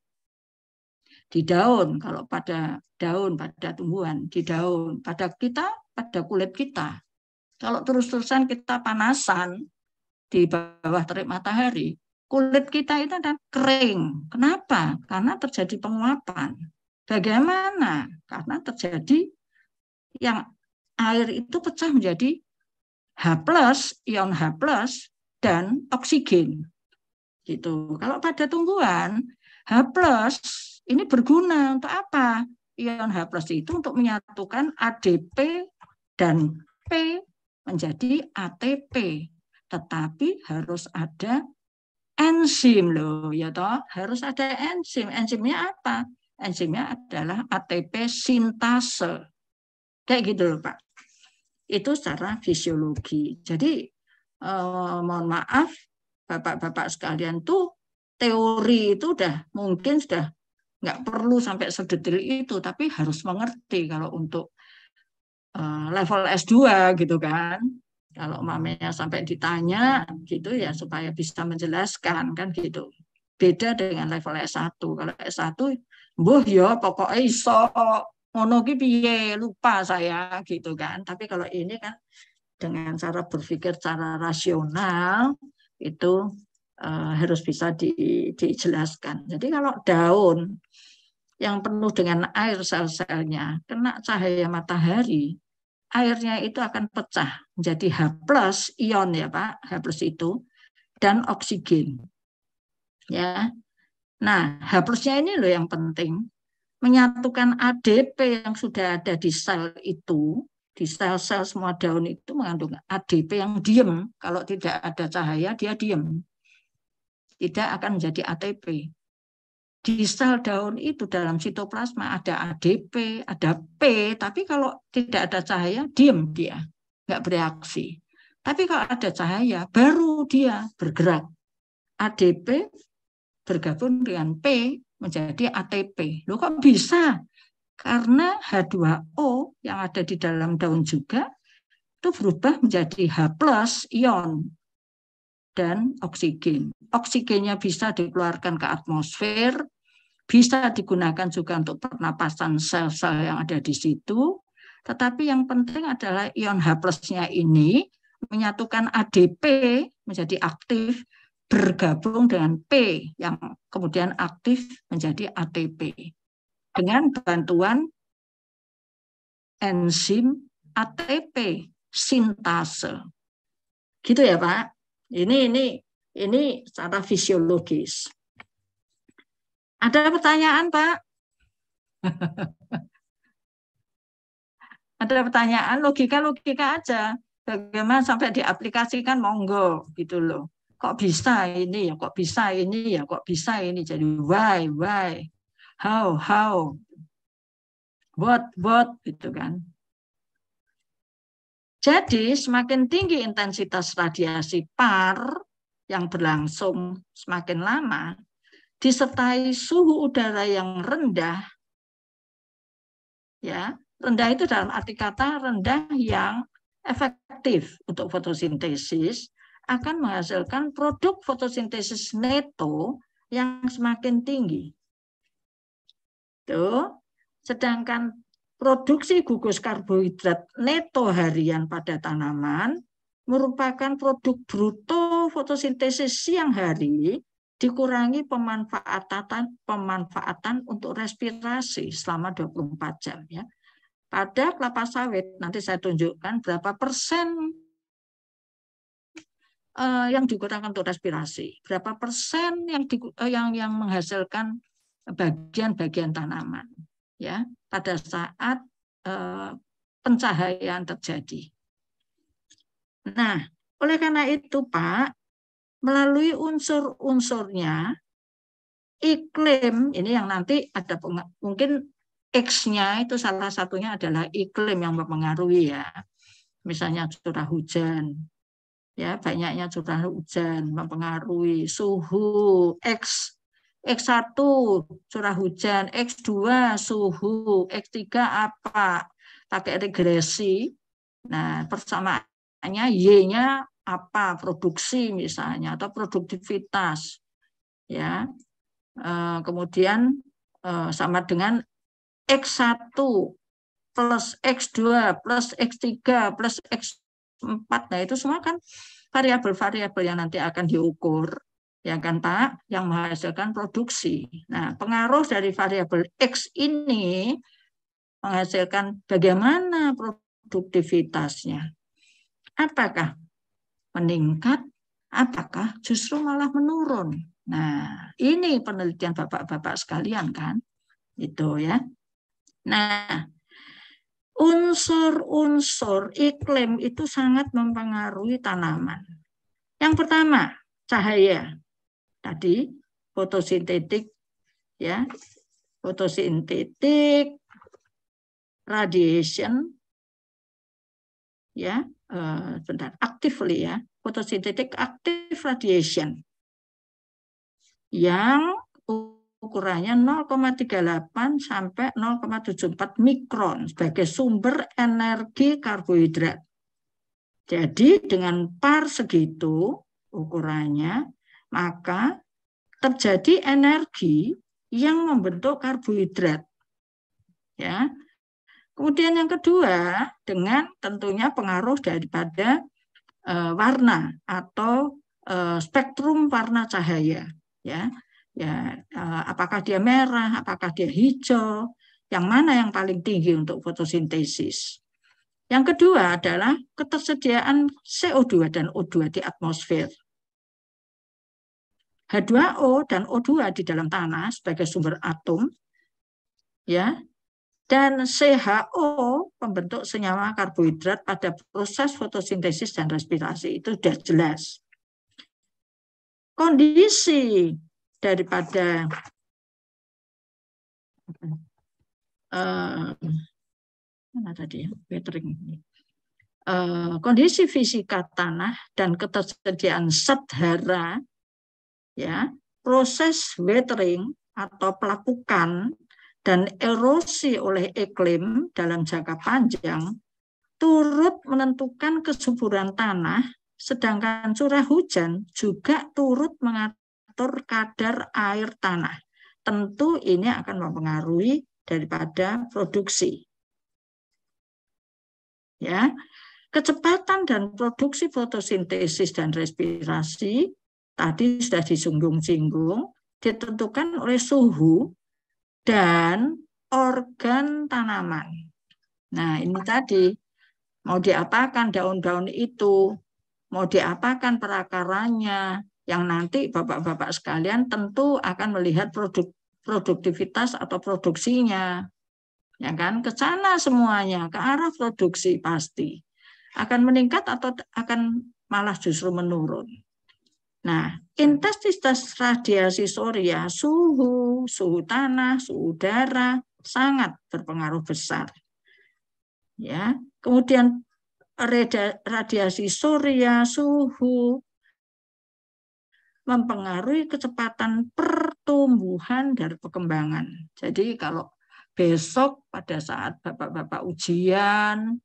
Di daun, kalau pada daun, pada tumbuhan, di daun, pada kita, pada kulit kita. Kalau terus-terusan kita panasan di bawah terik matahari, kulit kita itu akan kering. Kenapa? Karena terjadi penguapan. Bagaimana? Karena terjadi yang air itu pecah menjadi H+, ion H+, dan oksigen. Gitu. Kalau pada tumbuhan, H+ ini berguna untuk apa? Ion H+ itu untuk menyatukan ADP dan P menjadi ATP. Tetapi harus ada enzim loh, ya toh, harus ada enzim. Enzimnya apa? Enzimnya adalah ATP sintase. Kayak gitu loh, Pak. Itu secara fisiologi. Jadi mohon maaf Bapak-bapak sekalian tuh teori itu mungkin sudah nggak perlu sampai sedetail itu, tapi harus mengerti kalau untuk level S2 gitu kan. Kalau mamanya sampai ditanya gitu ya supaya bisa menjelaskan kan gitu. Beda dengan level S1. Kalau S1 mbuh ya pokoknya iso ngono ki piye lupa saya gitu kan. Tapi kalau ini kan dengan cara berpikir secara rasional itu harus bisa dijelaskan. Jadi kalau daun yang penuh dengan air sel-selnya kena cahaya matahari, airnya itu akan pecah menjadi H+ ion ya Pak, H+ itu dan oksigen. Ya. Nah, H+-nya ini loh yang penting, menyatukan ADP yang sudah ada di sel itu, di sel-sel semua daun itu mengandung ADP yang diam. Kalau tidak ada cahaya, dia diam. Tidak akan menjadi ATP. Di sel daun itu dalam sitoplasma ada ADP, ada P, tapi kalau tidak ada cahaya, diam dia, nggak bereaksi. Tapi kalau ada cahaya, baru dia bergerak. ADP bergabung dengan P menjadi ATP. Loh kok bisa? Karena H2O yang ada di dalam daun juga itu berubah menjadi H+ ion dan oksigen. Oksigennya bisa dikeluarkan ke atmosfer, bisa digunakan juga untuk pernapasan sel-sel yang ada di situ. Tetapi yang penting adalah ion H+-nya ini menyatukan ADP menjadi aktif, bergabung dengan P yang kemudian aktif menjadi ATP dengan bantuan enzim ATP sintase. Gitu ya, Pak. Ini secara fisiologis. Ada pertanyaan, Pak? Ada pertanyaan, logika aja. Bagaimana sampai diaplikasikan, monggo gitu loh. Kok bisa ini ya, kok bisa ini ya, kok bisa ini. Jadi why, how, what, gitu kan. Jadi semakin tinggi intensitas radiasi par yang berlangsung semakin lama, disertai suhu udara yang rendah, ya, rendah itu dalam arti kata rendah yang efektif untuk fotosintesis, akan menghasilkan produk fotosintesis neto yang semakin tinggi. Tuh. Sedangkan produksi gugus karbohidrat neto harian pada tanaman merupakan produk bruto fotosintesis siang hari dikurangi pemanfaatan untuk respirasi selama 24 jam ya. Pada kelapa sawit nanti saya tunjukkan berapa persen yang digunakan untuk respirasi, berapa persen yang menghasilkan bagian-bagian tanaman ya pada saat pencahayaan terjadi. Nah, oleh karena itu Pak, melalui unsur-unsurnya iklim ini yang nanti ada mungkin X-nya itu salah satunya adalah iklim yang mempengaruhi ya. Misalnya curah hujan. Ya, banyaknya curah hujan mempengaruhi suhu X1 curah hujan, X2 suhu, X3 apa? Pakai regresi. Nah, persamaannya Y-nya apa? Produksi misalnya atau produktivitas. Ya. Kemudian sama dengan X1 plus X2 plus X3 plus X4. Nah, itu semua kan variabel-variabel yang nanti akan diukur, ya kan Pak, yang menghasilkan produksi. Nah, pengaruh dari variabel X ini menghasilkan bagaimana produktivitasnya. Apakah meningkat? Apakah justru malah menurun? Nah, ini penelitian Bapak-bapak sekalian kan? Itu ya. Nah, unsur-unsur iklim itu sangat mempengaruhi tanaman. Yang pertama, cahaya. Tadi fotosintetik ya. Fotosintetik, radiation ya, actively ya. Fotosintetik active radiation yang ukurannya 0,38 sampai 0,74 mikron sebagai sumber energi karbohidrat. Jadi dengan par segitu ukurannya, maka terjadi energi yang membentuk karbohidrat. Ya. Kemudian yang kedua, dengan tentunya pengaruh daripada warna atau spektrum warna cahaya. Ya, apakah dia merah, apakah dia hijau, yang mana yang paling tinggi untuk fotosintesis. Yang kedua adalah ketersediaan CO2 dan O2 di atmosfer. H2O dan O2 di dalam tanah sebagai sumber atom, ya, dan CHO pembentuk senyawa karbohidrat pada proses fotosintesis dan respirasi, itu sudah jelas. Kondisi daripada kondisi fisika tanah dan ketersediaan zat hara, ya, proses weathering atau pelapukan dan erosi oleh iklim dalam jangka panjang turut menentukan kesuburan tanah, sedangkan curah hujan juga turut mengatur kadar air tanah. Tentu ini akan mempengaruhi daripada produksi. Ya, kecepatan dan produksi fotosintesis dan respirasi tadi sudah disinggung-singgung, ditentukan oleh suhu dan organ tanaman. Nah, ini tadi mau diapakan daun-daun itu, mau diapakan perakarannya, yang nanti Bapak-bapak sekalian tentu akan melihat produktivitas atau produksinya. Ya kan, ke sana semuanya, ke arah produksi pasti. Akan meningkat atau akan malah justru menurun. Nah, intensitas radiasi surya, suhu tanah, suhu udara sangat berpengaruh besar. Ya, kemudian radiasi surya, suhu mempengaruhi kecepatan pertumbuhan dari perkembangan. Jadi kalau besok pada saat Bapak-bapak ujian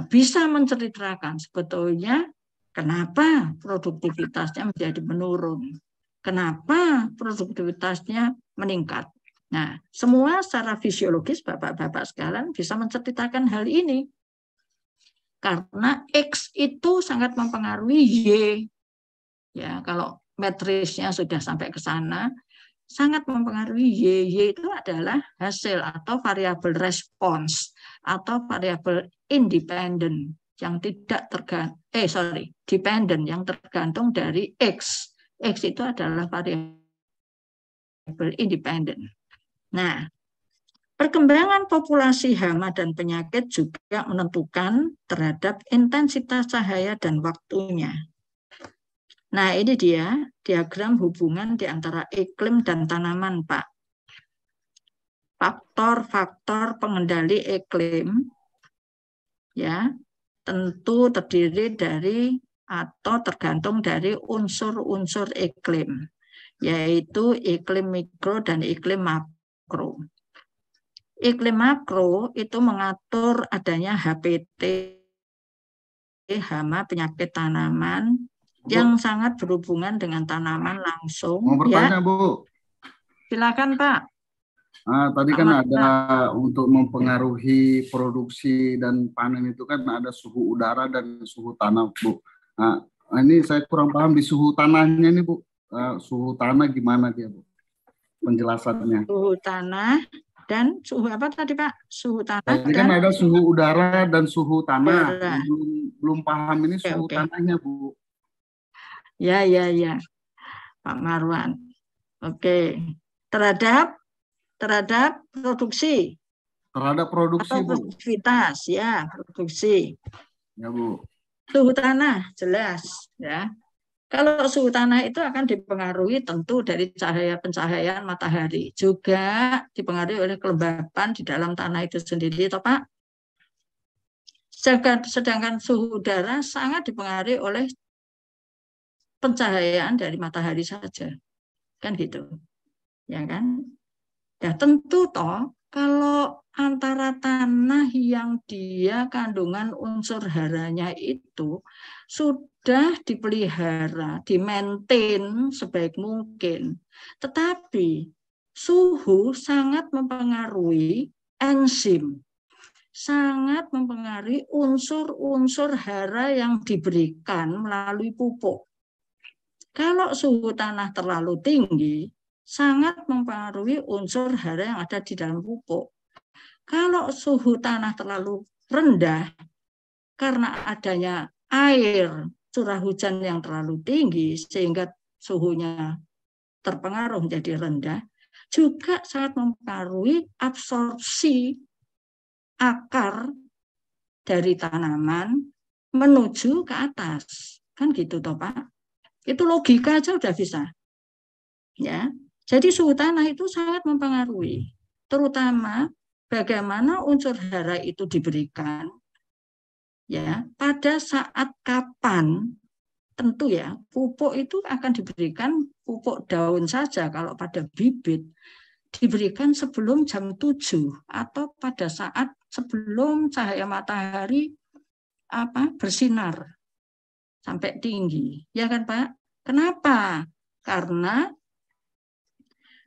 bisa menceritakan sebetulnya kenapa produktivitasnya menjadi menurun, kenapa produktivitasnya meningkat. Nah, semua secara fisiologis Bapak-bapak sekalian bisa menceritakan hal ini. Karena X itu sangat mempengaruhi Y. Ya, kalau matrisnya sudah sampai ke sana, sangat mempengaruhi Y. Y itu adalah hasil atau variabel respons atau variabel independen yang tidak dependent yang tergantung dari X. X itu adalah variabel independen. Nah, perkembangan populasi hama dan penyakit juga menentukan terhadap intensitas cahaya dan waktunya. Nah, ini dia diagram hubungan di antara iklim dan tanaman, Pak. Faktor-faktor pengendali iklim ya tentu terdiri dari atau tergantung dari unsur-unsur iklim, yaitu iklim mikro dan iklim makro. Iklim makro itu mengatur adanya HPT, hama penyakit tanaman, yang sangat berhubungan dengan tanaman langsung. Mau bertanya, ya. Bu? Silakan, Pak. Tadi kan ada untuk mempengaruhi produksi dan panen itu kan ada suhu udara dan suhu tanah, Bu. Nah, ini saya kurang paham di suhu tanahnya nih, Bu. Suhu tanah gimana dia, Bu? Penjelasannya. Suhu tanah Dan suhu apa tadi Pak? Suhu tanah Tadi dan kan ada suhu udara dan suhu tanah. udara. Belum paham ini Oke, suhu oke. tanahnya, Bu. Ya, Pak Marwan. Oke. Terhadap produksi Terhadap produksi, atau Bu. produktivitas, ya, produksi. Ya, Bu. Suhu tanah jelas, ya. Kalau suhu tanah itu akan dipengaruhi tentu dari cahaya pencahayaan matahari, juga dipengaruhi oleh kelembapan di dalam tanah itu sendiri, toh Pak. Sedangkan suhu udara sangat dipengaruhi oleh pencahayaan dari matahari saja, kan gitu, ya kan? Ya tentu toh kalau antara tanah yang dia kandungan unsur haranya itu sudah dipelihara, dimaintain sebaik mungkin. Tetapi suhu sangat mempengaruhi enzim, sangat mempengaruhi unsur-unsur hara yang diberikan melalui pupuk. Kalau suhu tanah terlalu tinggi, sangat mempengaruhi unsur hara yang ada di dalam pupuk. Kalau suhu tanah terlalu rendah, karena adanya air, curah hujan yang terlalu tinggi, sehingga suhunya terpengaruh menjadi rendah, juga sangat mempengaruhi absorpsi akar dari tanaman menuju ke atas. Kan gitu toh Pak? Itu logika aja udah bisa. Ya. Jadi suhu tanah itu sangat mempengaruhi, terutama bagaimana unsur hara itu diberikan, ya, pada saat kapan. Tentu ya, pupuk itu akan diberikan, pupuk daun saja kalau pada bibit, diberikan sebelum jam 7 atau pada saat sebelum cahaya matahari bersinar sampai tinggi. Ya kan Pak? Kenapa? Karena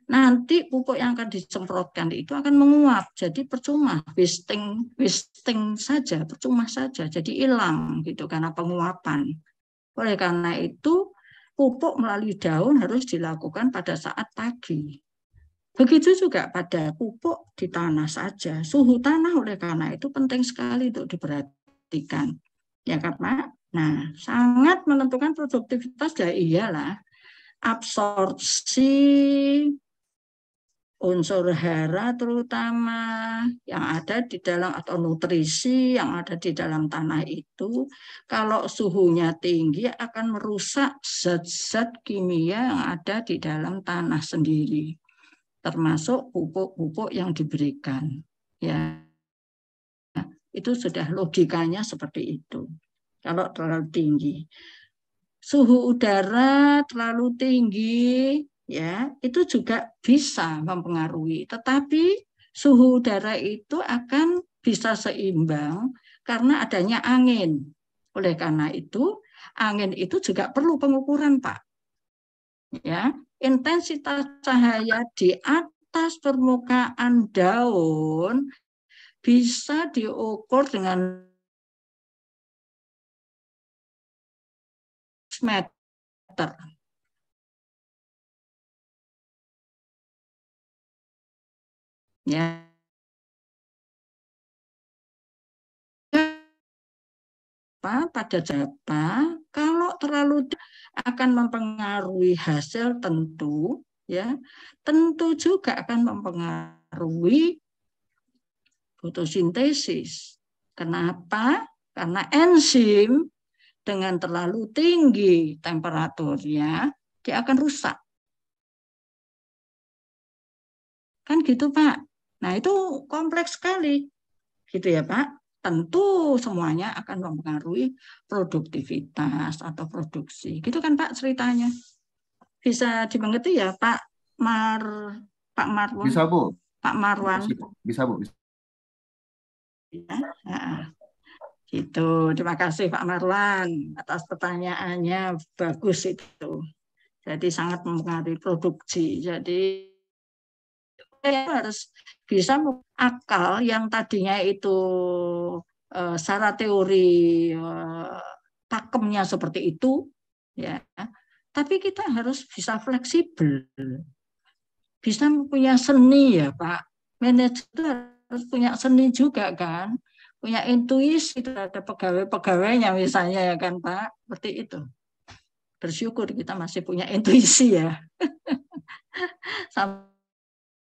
nanti pupuk yang akan disemprotkan itu akan menguap, jadi percuma, wasting saja, percuma saja, jadi hilang gitu karena penguapan. Oleh karena itu pupuk melalui daun harus dilakukan pada saat pagi. Begitu juga pada pupuk di tanah saja, suhu tanah oleh karena itu penting sekali untuk diperhatikan, ya kan Pak? Nah, sangat menentukan produktivitas ya iyalah, absorpsi unsur hara terutama yang ada di dalam atau nutrisi yang ada di dalam tanah itu kalau suhunya tinggi akan merusak zat-zat kimia yang ada di dalam tanah sendiri, termasuk pupuk-pupuk yang diberikan. Ya, itu sudah logikanya seperti itu. Kalau terlalu tinggi, suhu udara terlalu tinggi, ya itu juga bisa mempengaruhi. Tetapi suhu udara itu akan bisa seimbang karena adanya angin. Oleh karena itu, angin itu juga perlu pengukuran, Pak. Ya, intensitas cahaya di atas permukaan daun bisa diukur dengan meter. Ya. Pada Japa, kalau terlalu akan mempengaruhi hasil tentu, ya, tentu juga akan mempengaruhi fotosintesis. Kenapa? Karena enzim dengan terlalu tinggi temperaturnya, dia akan rusak. Kan gitu, Pak. Nah, itu kompleks sekali. Gitu ya, Pak. Tentu semuanya akan mempengaruhi produktivitas atau produksi. Gitu kan, Pak, ceritanya. Bisa dimengerti ya, Pak Marwan? Bisa, Bu. Pak Marwan. Bisa, Bu. Ya, gitu. Terima kasih Pak Marwan atas pertanyaannya, bagus itu. Jadi sangat mempengaruhi produksi. Jadi harus bisa akal yang tadinya itu secara teori pakemnya seperti itu, ya. Tapi kita harus bisa fleksibel, bisa punya seni ya Pak, Manajer itu harus punya seni juga kan, punya intuisi terhadap pegawai-pegawainya misalnya ya kan Pak, seperti itu. Bersyukur kita masih punya intuisi ya.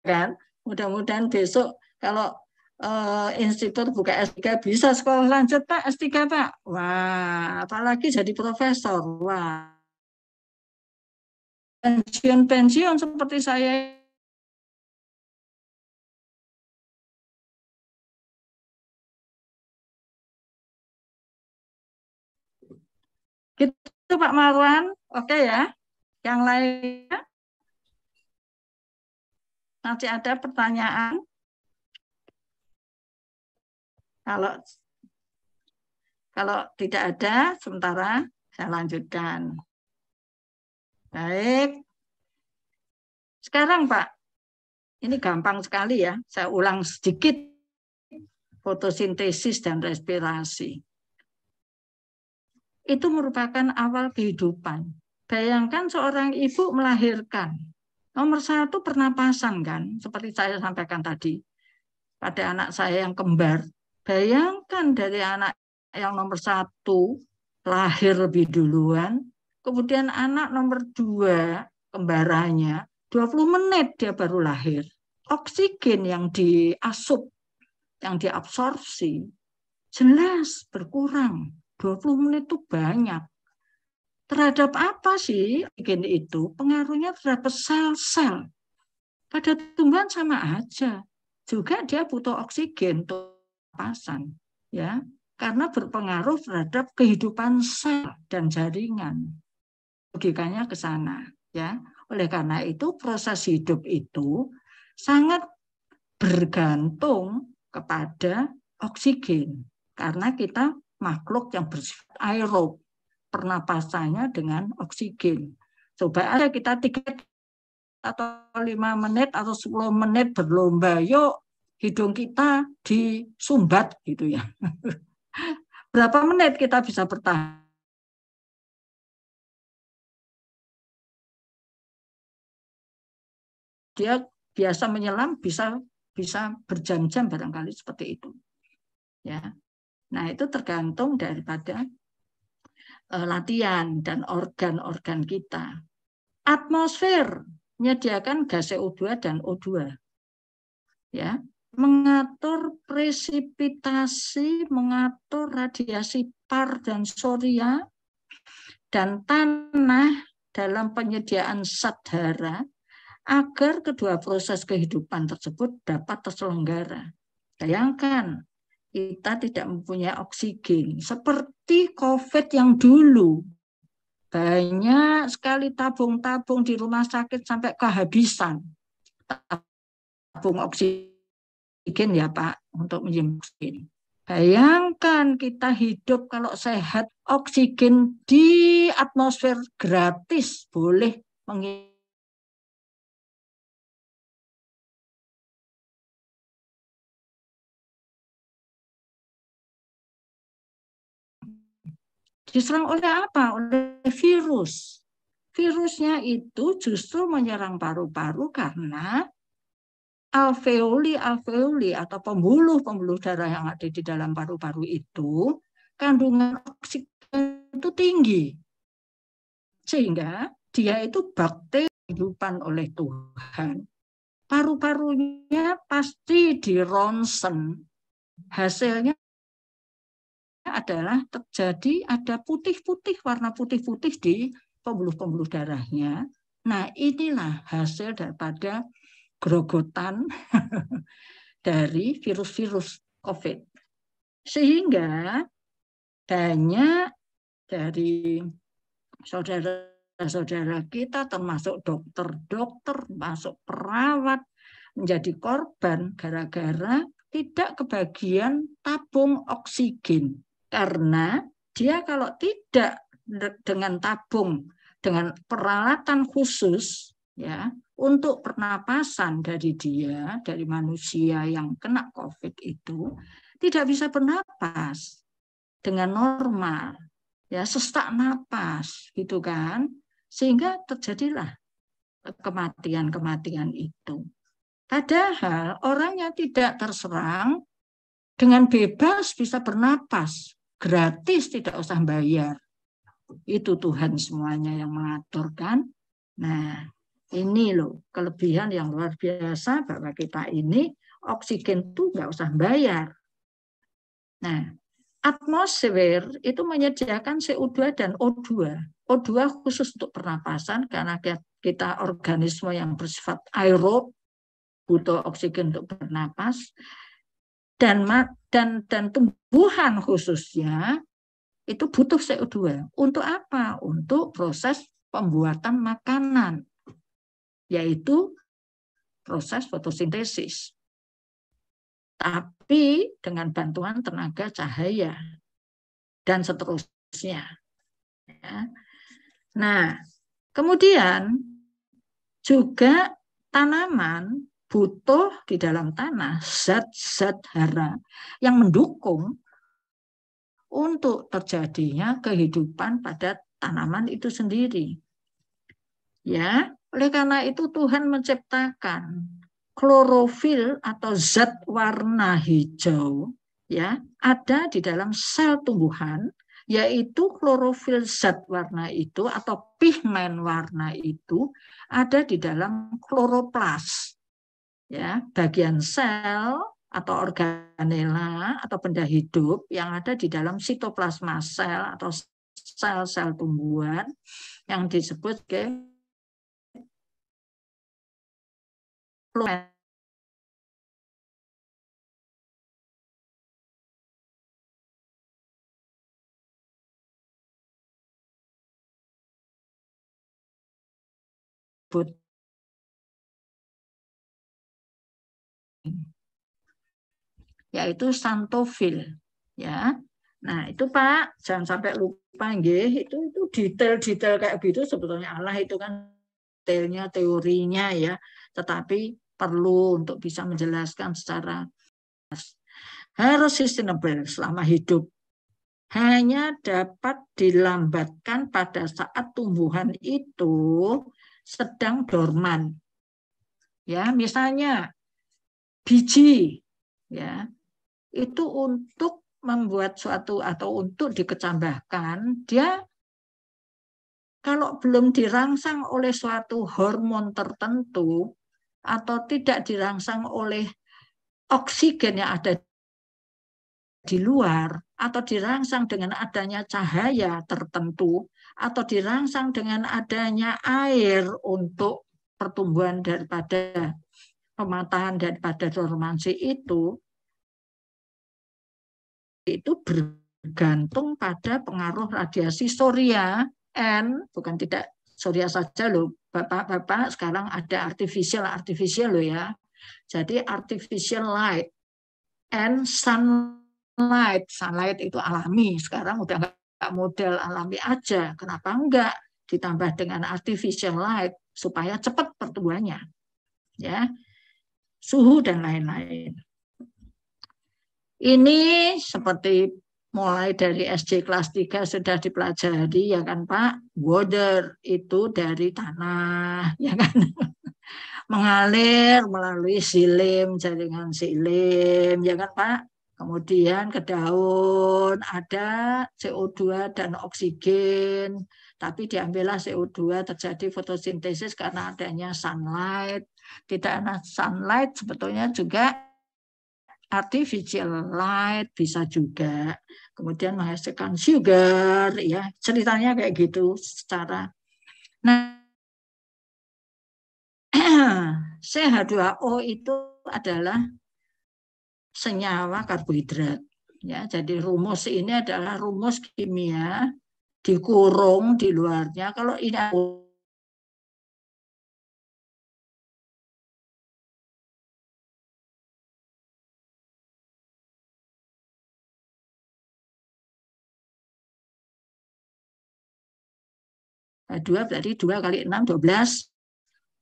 Kan, mudah-mudahan besok kalau institut buka S3 bisa sekolah lanjut Pak, S3 Pak. Wah, apalagi jadi profesor. Wah, pensiun seperti saya gitu Pak Marwan. Oke ya. Yang lainnya masih ada pertanyaan? Kalau tidak ada, sementara saya lanjutkan. Baik. Sekarang Pak, ini gampang sekali ya. Saya ulang sedikit. Fotosintesis dan respirasi. Itu merupakan awal kehidupan. Bayangkan seorang ibu melahirkan. Nomor satu pernapasan kan, seperti saya sampaikan tadi. Pada anak saya yang kembar. Bayangkan dari anak yang nomor satu lahir lebih duluan, kemudian anak nomor dua kembarannya 20 menit dia baru lahir. Oksigen yang diasup, yang diabsorpsi jelas berkurang. 20 menit itu banyak. Terhadap apa sih oksigen itu? Pengaruhnya terhadap sel-sel. Pada tumbuhan sama aja. Juga dia butuh oksigen untuk pernapasan, ya, karena berpengaruh terhadap kehidupan sel dan jaringan. Logikanya ke sana, ya. Oleh karena itu proses hidup itu sangat bergantung kepada oksigen, karena kita makhluk yang bersifat aerob, pernapasannya dengan oksigen. Coba aja kita 3 atau 5 menit atau 10 menit berlomba, yuk hidung kita disumbat gitu ya. Berapa menit kita bisa bertahan? Dia biasa menyelam bisa berjam-jam barangkali seperti itu. Ya. Nah, itu tergantung daripada latihan dan organ-organ kita. Atmosfer menyediakan gas CO2 dan O2. Ya, mengatur presipitasi, mengatur radiasi par dan surya dan tanah dalam penyediaan zat hara agar kedua proses kehidupan tersebut dapat terselenggara. Bayangkan, kita tidak mempunyai oksigen seperti COVID yang dulu. Banyak sekali tabung-tabung di rumah sakit sampai kehabisan tabung oksigen ya Pak, untuk menyimpan oksigen. Bayangkan kita hidup kalau sehat, oksigen di atmosfer gratis, boleh mengirim. Diserang oleh apa? Oleh virus. Virusnya itu justru menyerang paru-paru karena alveoli atau pembuluh darah yang ada di dalam paru-paru itu kandungan oksigen itu tinggi. Sehingga dia itu bakteri kehidupan oleh Tuhan. Paru-parunya pasti dironsen. Hasilnya adalah terjadi ada putih-putih, warna putih-putih di pembuluh-pembuluh darahnya. Nah, inilah hasil daripada grogotan dari virus-virus COVID. Sehingga banyak dari saudara-saudara kita, termasuk dokter-dokter, masuk perawat, menjadi korban gara-gara tidak kebagian tabung oksigen. Karena dia kalau tidak dengan tabung, dengan peralatan khusus ya untuk pernapasan dari dia, dari manusia yang kena COVID itu tidak bisa bernapas dengan normal, ya sesak napas gitu kan, sehingga terjadilah kematian itu. Padahal orang yang tidak terserang dengan bebas bisa bernapas, gratis, tidak usah bayar. Itu Tuhan semuanya yang mengatur kan. Nah, ini loh kelebihan yang luar biasa bahwa kita ini oksigen itu nggak usah bayar. Nah, atmosfer itu menyediakan CO2 dan O2. O2 khusus untuk pernapasan karena kita organisme yang bersifat aerob, butuh oksigen untuk bernapas, dan tumbuhan khususnya itu butuh CO2. Untuk apa? Untuk proses pembuatan makanan, yaitu proses fotosintesis. Tapi dengan bantuan tenaga cahaya dan seterusnya. Nah, kemudian juga tanaman butuh di dalam tanah zat-zat hara yang mendukung untuk terjadinya kehidupan pada tanaman itu sendiri. Ya, oleh karena itu Tuhan menciptakan klorofil atau zat warna hijau ya, ada di dalam sel tumbuhan, yaitu klorofil zat warna itu atau pigmen warna itu ada di dalam kloroplas. Ya, bagian sel atau organela atau benda hidup yang ada di dalam sitoplasma sel atau sel-sel tumbuhan yang disebut sebagai yaitu santofil ya. Nah, itu Pak, jangan sampai lupa nggih, itu detail-detail kayak gitu sebetulnya Allah itu kan detailnya teorinya ya, tetapi perlu untuk bisa menjelaskan secara harus sustainable selama hidup. Hanya dapat dilambatkan pada saat tumbuhan itu sedang dorman. Ya, misalnya biji ya. Itu untuk membuat suatu atau untuk dikecambahkan, dia kalau belum dirangsang oleh suatu hormon tertentu atau tidak dirangsang oleh oksigen yang ada di luar atau dirangsang dengan adanya cahaya tertentu atau dirangsang dengan adanya air untuk pertumbuhan daripada pematahan daripada dormansi itu bergantung pada pengaruh radiasi surya bukan tidak surya saja loh Bapak-bapak, sekarang ada artificial loh ya. Jadi artificial light and sunlight itu alami, sekarang udah nggak model alami aja, kenapa enggak ditambah dengan artificial light supaya cepat pertumbuhannya ya, suhu dan lain-lain. Ini seperti mulai dari SD kelas 3 sudah dipelajari ya kan Pak, water itu dari tanah ya kan, mengalir melalui silim, jaringan silim ya kan Pak, kemudian ke daun ada CO2 dan oksigen, tapi diambillah CO2 terjadi fotosintesis karena adanya sunlight. Tidak ada sunlight sebetulnya juga artificial light bisa juga, kemudian menghasilkan sugar ya, ceritanya kayak gitu secara. Nah, CH2O itu adalah senyawa karbohidrat ya, jadi rumus ini adalah rumus kimia dikurung di luarnya. Kalau ini dua berarti 2 kali 6 12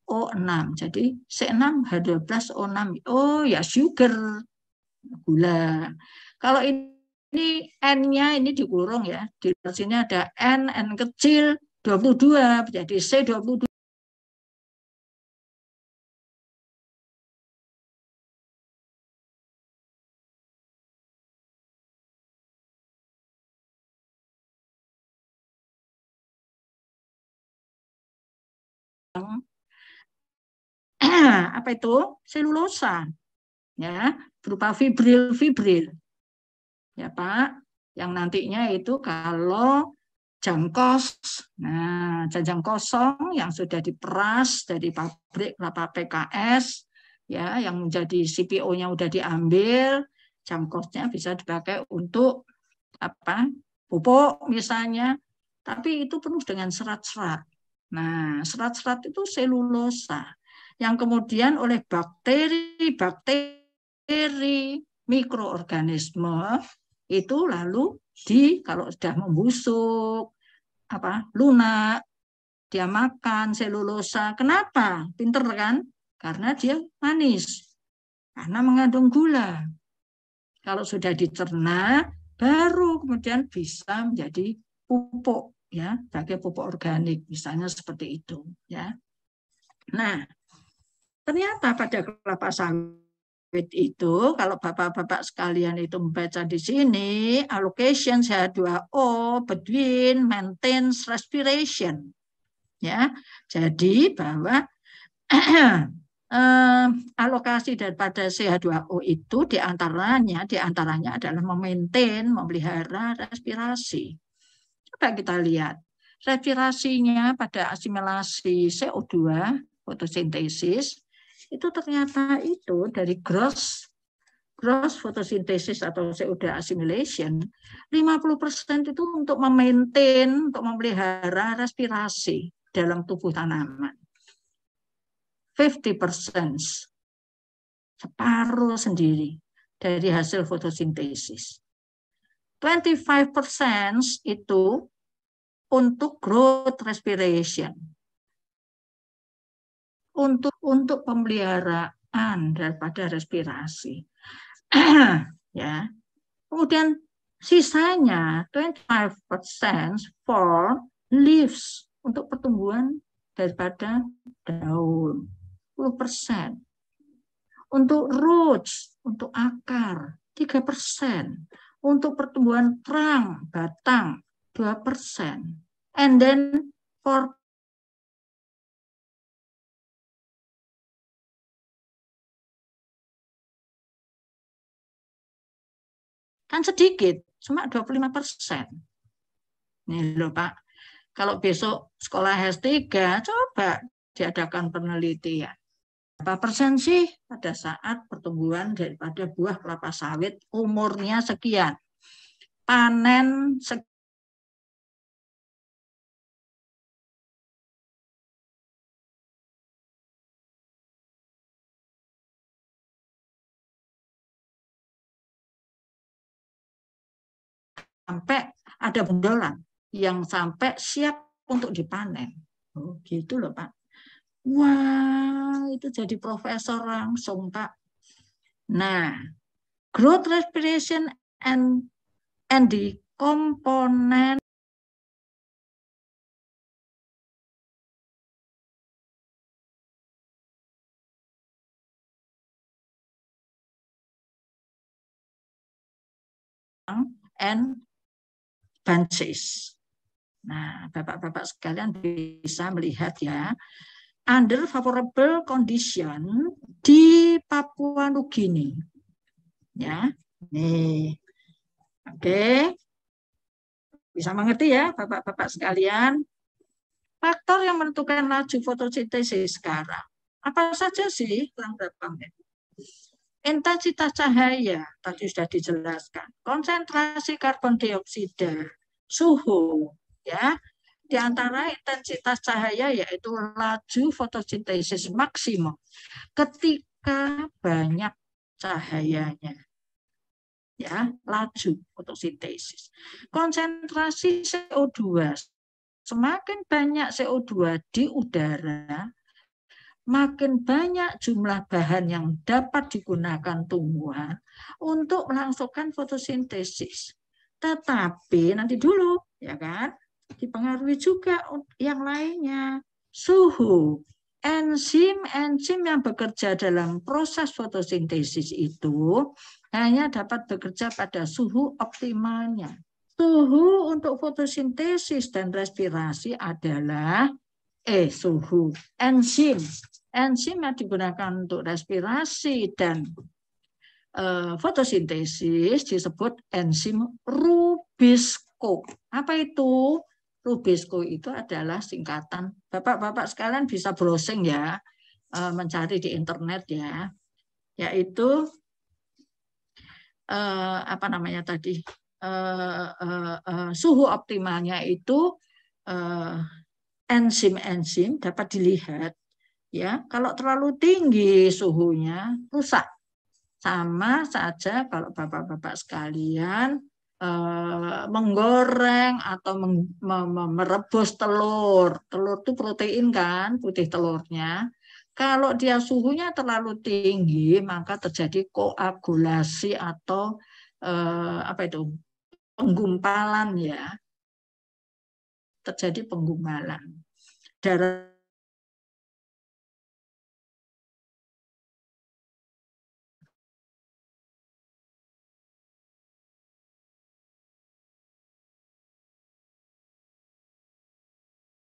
O6. Jadi C6H12O6. Oh ya sugar, gula. Kalau ini N-nya ini dikurung ya. Di sini ada N kecil 22. Jadi C22. apa itu? Selulosa. Ya, berupa fibril. Ya, Pak. Yang nantinya itu kalau jangkos, nah jajang kosong yang sudah diperas dari pabrik kelapa PKS, ya, yang menjadi CPO-nya udah diambil, jangkosnya bisa dipakai untuk apa? Pupuk misalnya, tapi itu penuh dengan serat-serat. Nah, serat-serat itu selulosa yang kemudian oleh bakteri mikroorganisme itu lalu kalau sudah membusuk, lunak, dia makan selulosa. Kenapa? Pinter kan? Karena dia manis. Karena mengandung gula. Kalau sudah dicerna, baru kemudian bisa menjadi pupuk, ya, sebagai pupuk organik, misalnya seperti itu, ya. Nah, ternyata pada kelapa sawit itu, kalau bapak-bapak sekalian itu membaca di sini, allocation CH2O between maintenance respiration, ya. Jadi bahwa alokasi daripada CH2O itu diantaranya adalah memelihara respirasi. Coba kita lihat respirasinya pada asimilasi CO2 fotosintesis itu ternyata itu dari gross fotosintesis atau CO2 assimilation 50% itu untuk memelihara respirasi dalam tubuh tanaman. 50%, separuh sendiri dari hasil fotosintesis. 25% itu untuk growth respiration, untuk pemeliharaan daripada respirasi. Ya. Kemudian sisanya 25% for leaves, untuk pertumbuhan daripada daun. 10%. Untuk roots, untuk akar, 3%. Untuk pertumbuhan perang, batang, 2%. And then for kan sedikit, cuma 25%. Nih loh Pak, kalau besok sekolah S3, coba diadakan penelitian. Berapa persen sih pada saat pertumbuhan daripada buah kelapa sawit umurnya sekian, panen sampai ada bundolan yang sampai siap untuk dipanen. Oh, gitu loh Pak. Wah, itu jadi profesor langsung, Pak. Nah, growth respiration and the component and bunches. Nah, Bapak-bapak sekalian bisa melihat ya, under favorable condition di Papua Nugini. Ya, nih. Oke. Bisa mengerti ya, Bapak-bapak sekalian? Faktor yang menentukan laju fotosintesis sekarang. Apa saja sih yang intensitas cahaya, tadi sudah dijelaskan. Konsentrasi karbon dioksida, suhu, ya. Di antara intensitas cahaya yaitu laju fotosintesis maksimum ketika banyak cahayanya. Ya, laju fotosintesis. Konsentrasi CO2, semakin banyak CO2 di udara, makin banyak jumlah bahan yang dapat digunakan tumbuhan untuk melangsungkan fotosintesis. Tetapi nanti dulu, ya kan, dipengaruhi juga yang lainnya. Suhu, enzim yang bekerja dalam proses fotosintesis itu hanya dapat bekerja pada suhu optimalnya. Suhu untuk fotosintesis dan respirasi adalah suhu. Enzim yang digunakan untuk respirasi dan fotosintesis disebut enzim Rubisco. Apa itu? Rubisco itu adalah singkatan. Bapak-bapak sekalian bisa browsing ya, mencari di internet ya, yaitu apa namanya tadi, suhu optimalnya itu enzim-enzim dapat dilihat ya. Kalau terlalu tinggi suhunya rusak. Sama saja kalau bapak-bapak sekalian menggoreng atau merebus telur. Telur itu protein kan, putih telurnya. Kalau dia suhunya terlalu tinggi, maka terjadi koagulasi atau apa itu? Penggumpalan ya. Terjadi penggumpalan. Darah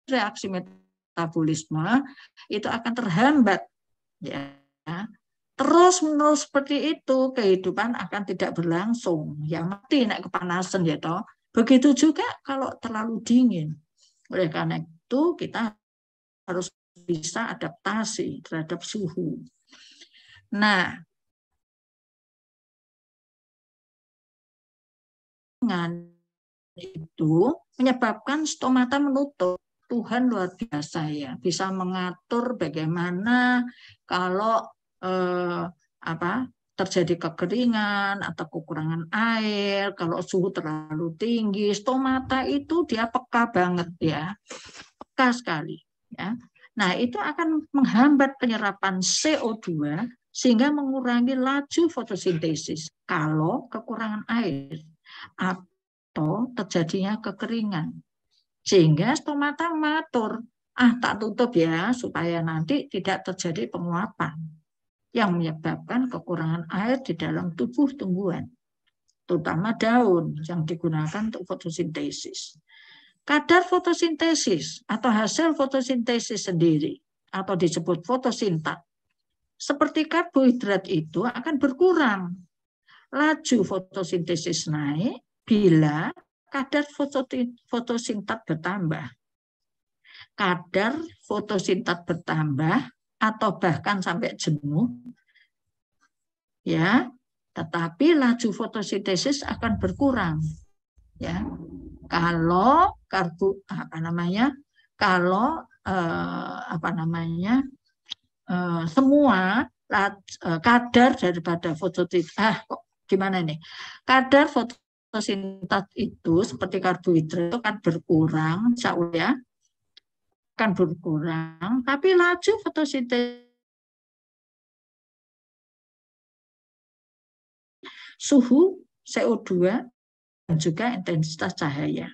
reaksi metabolisme itu akan terhambat ya. Terus menerus seperti itu kehidupan akan tidak berlangsung ya, mati naik kepanasan ya toh. Begitu juga kalau terlalu dingin. Oleh karena itu kita harus bisa adaptasi terhadap suhu. Nah, dengan itu menyebabkan stomata menutup. Tuhan luar biasa ya, bisa mengatur bagaimana kalau terjadi kekeringan atau kekurangan air, kalau suhu terlalu tinggi, stomata itu dia peka banget ya, peka sekali ya. Nah, itu akan menghambat penyerapan CO2 sehingga mengurangi laju fotosintesis kalau kekurangan air atau terjadinya kekeringan. Sehingga stomata mengatur, tak tutup ya, supaya nanti tidak terjadi penguapan yang menyebabkan kekurangan air di dalam tubuh tumbuhan, terutama daun yang digunakan untuk fotosintesis. Kadar fotosintesis atau hasil fotosintesis sendiri, atau disebut fotosintat, seperti karbohidrat itu akan berkurang. Laju fotosintesis naik bila kadar fotosintat bertambah. Kadar fotosintat bertambah atau bahkan sampai jenuh, ya, tetapi laju fotosintesis akan berkurang, ya. Kalau semua kadar daripada fotosintat, kadar fotosintat itu seperti karbohidrat itu kan berkurang, ya, akan berkurang, tapi laju fotosintesis, suhu, CO2, dan juga intensitas cahaya.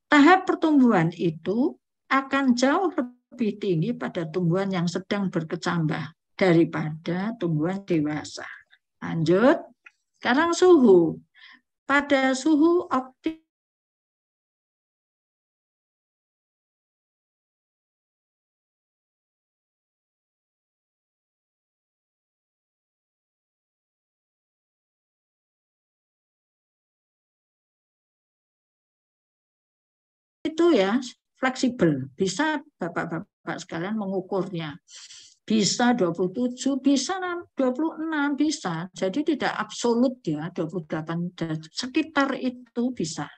Tahap pertumbuhan itu akan jauh lebih tinggi pada tumbuhan yang sedang berkecambah daripada tumbuhan dewasa. Lanjut, sekarang suhu. Pada suhu optimal itu ya fleksibel, bisa bapak-bapak sekalian mengukurnya. Bisa 27, bisa 26, bisa. Jadi tidak absolut ya, 28, sekitar itu bisa.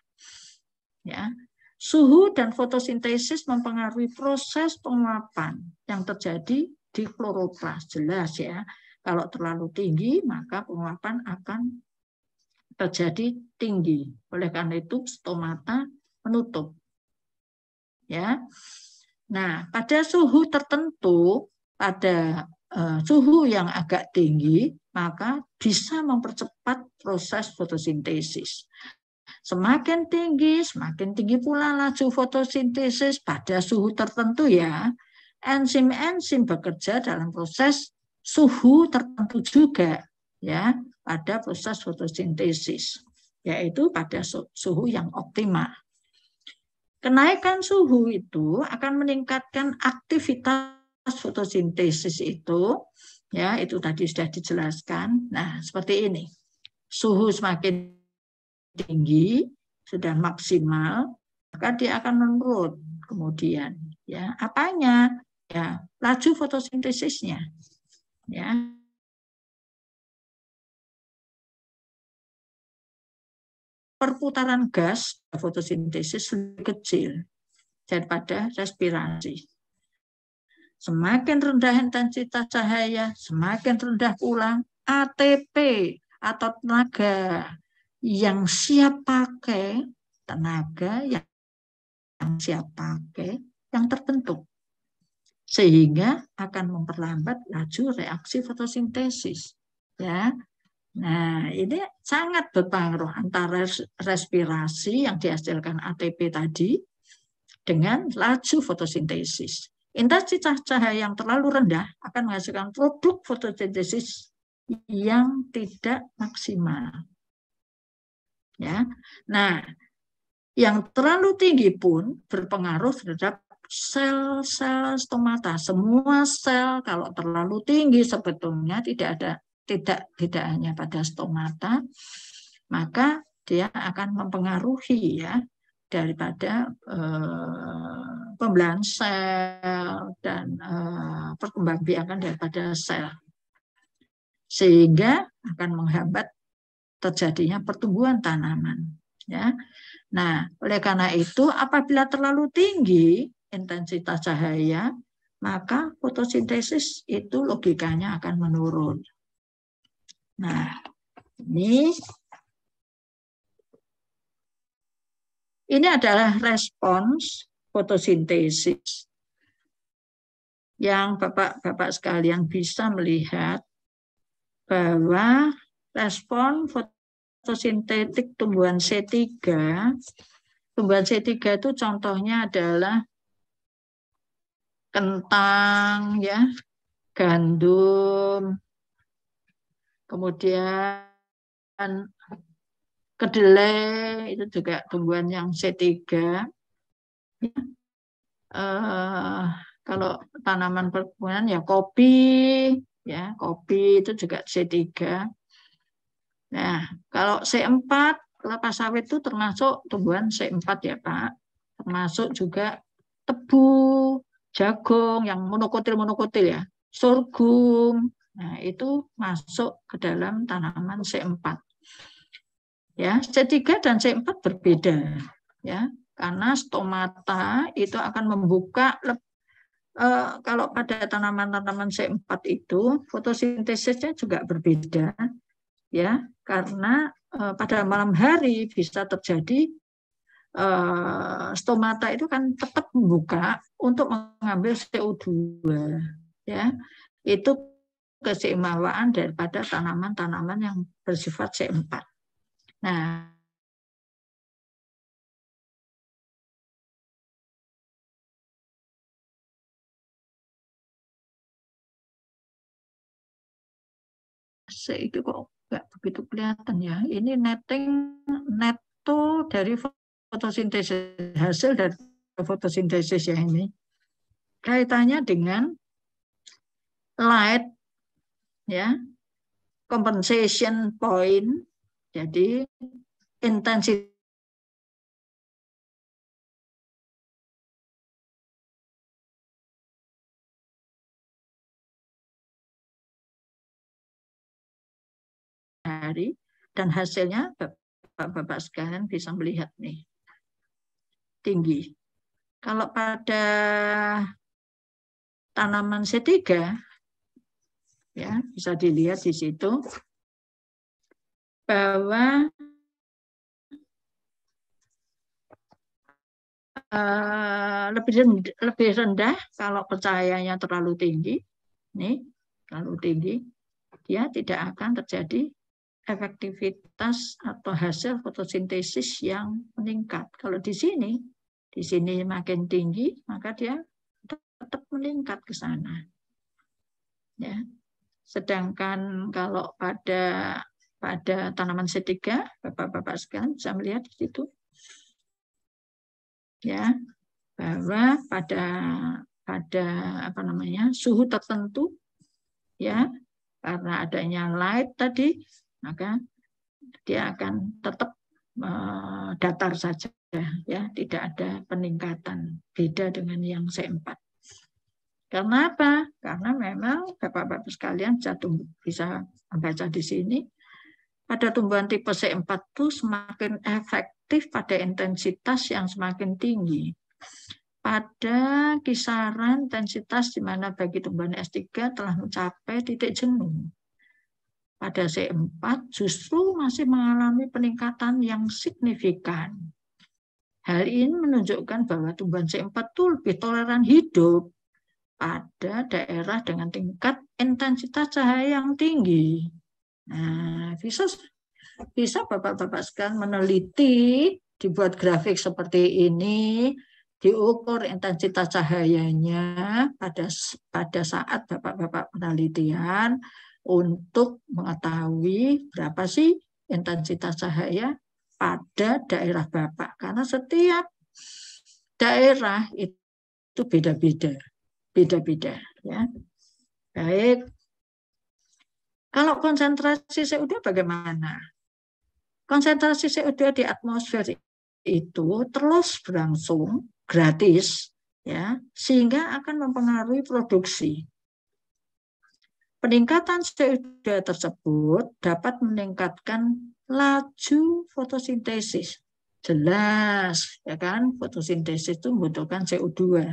Ya. Suhu dan fotosintesis mempengaruhi proses penguapan yang terjadi di kloroplas, jelas ya. Kalau terlalu tinggi, maka penguapan akan terjadi tinggi. Oleh karena itu stomata menutup. Ya. Nah, pada suhu tertentu, pada suhu yang agak tinggi, maka bisa mempercepat proses fotosintesis. Semakin tinggi pula laju fotosintesis pada suhu tertentu ya. Enzim-enzim bekerja dalam proses suhu tertentu juga ya, pada proses fotosintesis, yaitu pada suhu yang optimal. kenaikan suhu itu akan meningkatkan aktivitas fotosintesis itu, ya itu tadi sudah dijelaskan. Nah, seperti ini. Suhu semakin tinggi, sudah maksimal, maka dia akan menurun kemudian. Ya, apanya? Ya, laju fotosintesisnya. Ya. Perputaran gas fotosintesis lebih kecil daripada respirasi. Semakin rendah intensitas cahaya, semakin rendah pula ATP atau tenaga yang siap pakai, tenaga yang siap pakai yang terbentuk. Sehingga akan memperlambat laju reaksi fotosintesis. Ya. Nah, ini sangat berpengaruh antara respirasi yang dihasilkan ATP tadi dengan laju fotosintesis. Intensitas cahaya yang terlalu rendah akan menghasilkan produk fotosintesis yang tidak maksimal. Ya. Nah, yang terlalu tinggi pun berpengaruh terhadap sel-sel stomata. Semua sel kalau terlalu tinggi sebetulnya tidak hanya pada stomata, maka dia akan mempengaruhi ya daripada pembelahan sel dan perkembangbiakan daripada sel, sehingga akan menghambat terjadinya pertumbuhan tanaman. Ya, nah oleh karena itu apabila terlalu tinggi intensitas cahaya, maka fotosintesis itu logikanya akan menurun. Nah, ini adalah respons fotosintesis yang Bapak-bapak sekalian bisa melihat bahwa respon fotosintetik tumbuhan C3, tumbuhan C3 itu contohnya adalah kentang, ya, gandum, kemudian kedelai itu juga tumbuhan yang C3. Kalau tanaman perkebunan ya kopi itu juga C3. Nah, kalau C4 kelapa sawit itu termasuk tumbuhan C4 ya Pak. Termasuk juga tebu, jagung yang monokotil ya, sorghum. Nah, itu masuk ke dalam tanaman C4. Ya, C3 dan C4 berbeda ya, karena stomata itu akan membuka kalau pada tanaman-tanaman C4 itu fotosintesisnya juga berbeda ya, karena pada malam hari bisa terjadi stomata itu kan tetap membuka untuk mengambil CO2 ya. Itu keseimbangan daripada tanaman-tanaman yang bersifat C4. Nah, itu kok nggak begitu kelihatan ya. Ini neto dari fotosintesis, hasil dari fotosintesis ya ini. Kaitannya dengan light ya, compensation point. Jadi intensitas hari dan hasilnya Bapak-bapak sekalian bisa melihat nih, tinggi. Kalau pada tanaman C3 ya, bisa dilihat di situ bahwa lebih rendah kalau cahayanya terlalu tinggi, nih terlalu tinggi, dia tidak akan terjadi efektivitas atau hasil fotosintesis yang meningkat. Kalau di sini makin tinggi, maka dia tetap meningkat ke sana. Ya. Sedangkan kalau pada tanaman C3, Bapak-bapak sekalian bisa melihat di situ ya, bahwa pada apa namanya, suhu tertentu, ya, karena adanya light tadi, maka dia akan tetap datar saja, ya, tidak ada peningkatan, beda dengan yang C4. Karena apa? Karena memang Bapak-Bapak sekalian bisa membaca di sini, pada tumbuhan tipe C4 itu semakin efektif pada intensitas yang semakin tinggi. Pada kisaran intensitas di mana bagi tumbuhan S3 telah mencapai titik jenuh. Pada C4 justru masih mengalami peningkatan yang signifikan. Hal ini menunjukkan bahwa tumbuhan C4 itu lebih toleran hidup pada daerah dengan tingkat intensitas cahaya yang tinggi. Nah, bisa Bapak-Bapak sekalian meneliti, dibuat grafik seperti ini, diukur intensitas cahayanya pada saat Bapak-Bapak penelitian untuk mengetahui berapa sih intensitas cahaya pada daerah Bapak. Karena setiap daerah itu beda-beda, ya. Baik. Kalau konsentrasi CO2 bagaimana? Konsentrasi CO2 di atmosfer itu terus berlangsung gratis, ya, sehingga akan mempengaruhi produksi. Peningkatan CO2 tersebut dapat meningkatkan laju fotosintesis. Jelas, ya kan? Fotosintesis itu membutuhkan CO2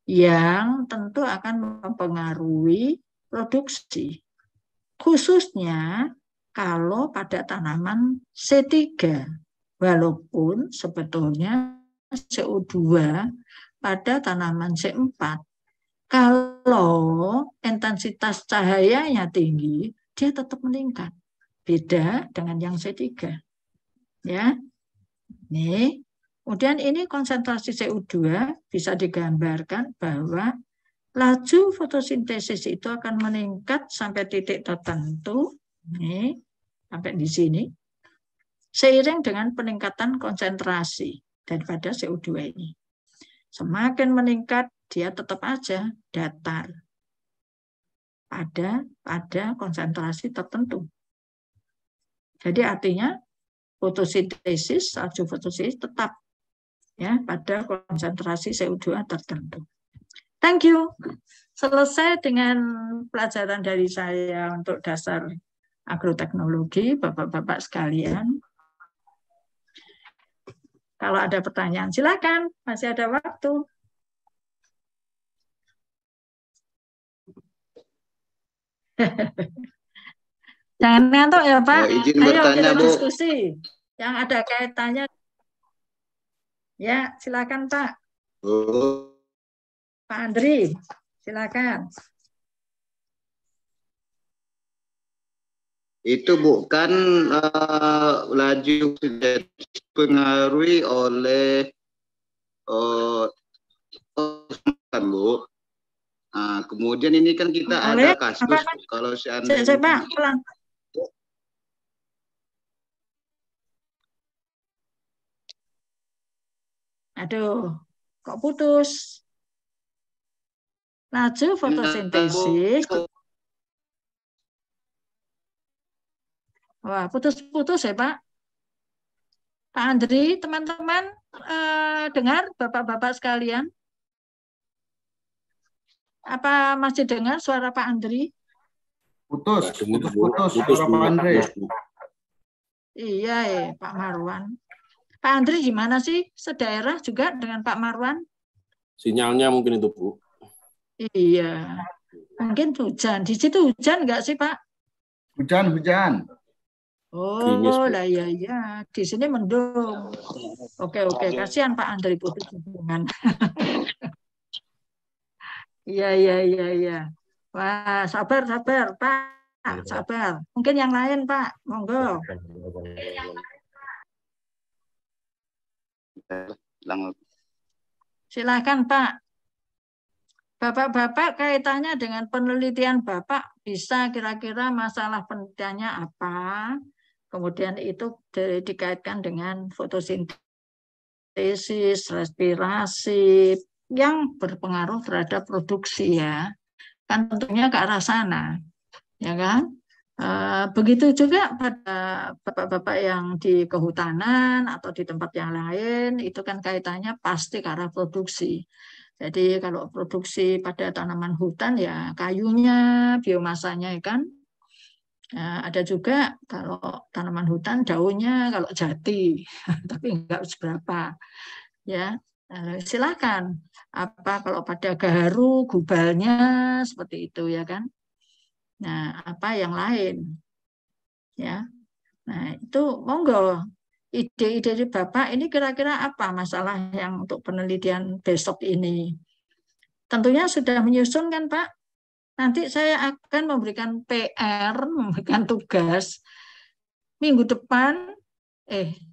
yang tentu akan mempengaruhi produksi. Khususnya kalau pada tanaman C3, walaupun sebetulnya CO2 pada tanaman C4, kalau intensitas cahayanya tinggi, dia tetap meningkat. Beda dengan yang C3. Ya. Nih, kemudian ini konsentrasi CO2 bisa digambarkan bahwa laju fotosintesis itu akan meningkat sampai titik tertentu, nih, sampai di sini, seiring dengan peningkatan konsentrasi daripada CO2 ini. Semakin meningkat, dia tetap aja datar pada konsentrasi tertentu. Jadi artinya fotosintesis, laju fotosintesis tetap, ya, pada konsentrasi CO2 tertentu. Thank you. Selesai dengan pelajaran dari saya untuk dasar agroteknologi, Bapak-Bapak sekalian. Kalau ada pertanyaan, silakan. Masih ada waktu. Jangan ngantuk ya, Pak. Izin Ayo bertanya, kita Bu. diskusi. Yang ada kaitannya. Ya, silakan, Pak. Bu. Pak Andri, silakan. Itu bukan laju dipengaruhi oleh Bu. Nah, kemudian ini kan kita ada kasus kalau seandainya Pak, pelan. Aduh, kok putus? Laju fotosintesis. Wah, putus-putus ya, Pak. Pak Andri, teman-teman dengar Bapak-Bapak sekalian? Apa masih dengar suara Pak Andri? Putus suara Pak Andri. Iya, Pak Marwan. Pak Andri gimana sih? Sedaerah juga dengan Pak Marwan? Sinyalnya mungkin itu, Bu. Iya. Mungkin hujan. Di situ hujan nggak sih, Pak? Hujan. Oh, lah ya. Di sini mendung. Oke. Kasihan Pak Andri putus hubungan. Iya. Wah, sabar, Pak. Sabar. Mungkin yang lain, Pak. Monggo. Silakan, Pak. Bapak-bapak kaitannya dengan penelitian Bapak bisa kira-kira masalah penelitiannya apa? Kemudian itu dikaitkan dengan fotosintesis fotosintesis, respirasi yang berpengaruh terhadap produksi ya. Kan tentunya ke arah sana, ya kan? Begitu juga pada bapak-bapak yang di kehutanan atau di tempat yang lain, itu kan kaitannya pasti ke arah produksi. Jadi kalau produksi pada tanaman hutan ya kayunya, biomasanya ya kan. Ada juga kalau tanaman hutan daunnya kalau jati, tapi enggak seberapa. Ya, silakan. Apa kalau pada gaharu, gubalnya seperti itu ya kan. Nah, apa yang lain? Ya. Nah, itu monggo ide-ide dari Bapak ini kira-kira apa masalah yang untuk penelitian besok ini? Tentunya sudah menyusun kan, Pak? Nanti saya akan memberikan PR, memberikan tugas minggu depan.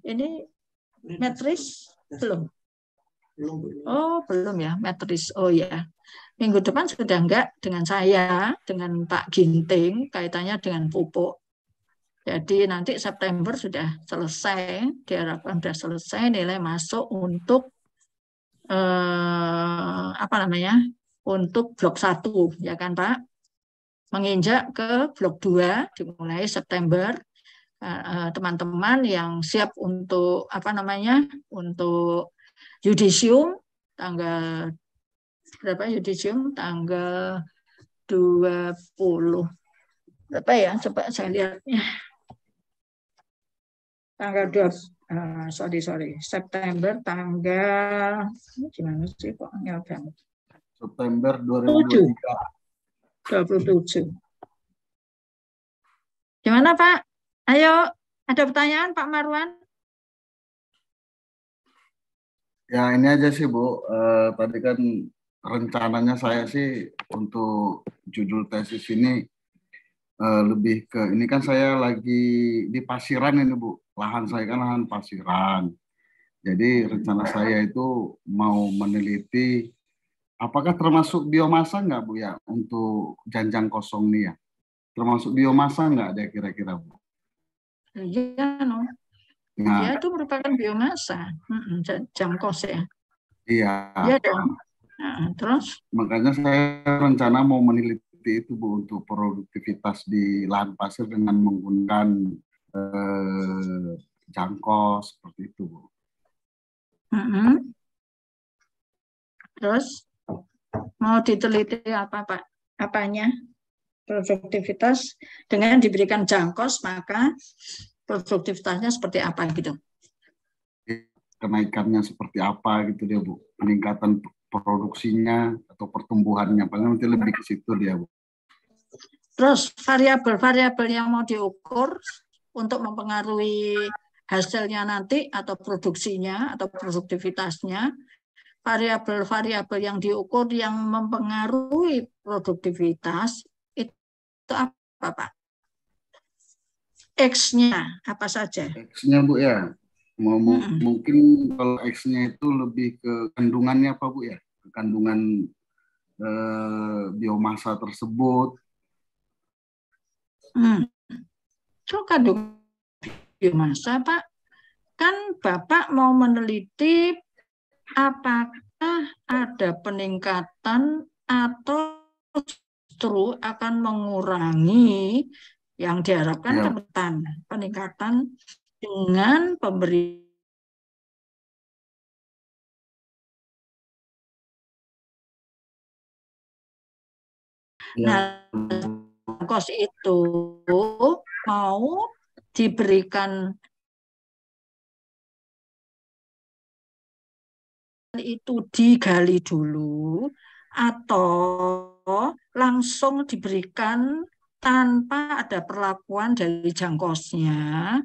Ini matris belum? Oh, belum ya, matris. Oh ya. Minggu depan sudah enggak dengan saya, dengan Pak Ginting, kaitannya dengan pupuk. Jadi nanti September sudah selesai, diharapkan sudah selesai, nilai masuk untuk untuk blok 1, ya kan Pak? Menginjak ke blok 2 dimulai September. Teman-teman yang siap untuk untuk yudisium tanggal berapa yudisium? Tanggal 20 berapa ya? Coba saya lihatnya. Tanggal 2 September tanggal gimana sih kok banget. September 2023. 27. Gimana Pak? Ayo, ada pertanyaan Pak Marwan? Ya ini aja sih Bu, tadi kan rencananya saya sih untuk judul tesis ini lebih ke, ini kan saya lagi di pasiran ini Bu, lahan saya kan lahan pasiran. Jadi rencana saya itu mau meneliti apakah termasuk biomasa nggak Bu ya untuk janjang kosong nih ya? Termasuk biomasa nggak ada kira-kira Bu? Iya, no. Nah, Ya, itu merupakan biomasa, jangkos ya. Iya. Iya dong. Nah, terus? Makanya saya rencana mau meneliti itu Bu untuk produktivitas di lahan pasir dengan menggunakan jangkos seperti itu Bu. Terus mau diteliti apa Pak? Apanya? Produktivitas dengan diberikan jangkos maka produktivitasnya seperti apa gitu? Kenaikannya seperti apa gitu dia Bu? Peningkatan produksinya atau pertumbuhannya, paling nanti lebih ke situ dia Bu. Terus variabel-variabel yang mau diukur untuk mempengaruhi hasilnya nanti atau produksinya atau produktivitasnya, variabel-variabel yang diukur yang mempengaruhi produktivitas itu apa Pak? X-nya apa saja? X-nya Bu ya, mungkin kalau X-nya itu lebih ke kandungannya apa Bu ya, ke kandungan biomasa tersebut. So kandungan biomasa Pak, kan Bapak mau meneliti apakah ada peningkatan atau justru akan mengurangi yang diharapkan peningkatan dengan pemberi Nah, kos itu mau diberikan itu digali dulu atau langsung diberikan tanpa ada perlakuan dari jangkosnya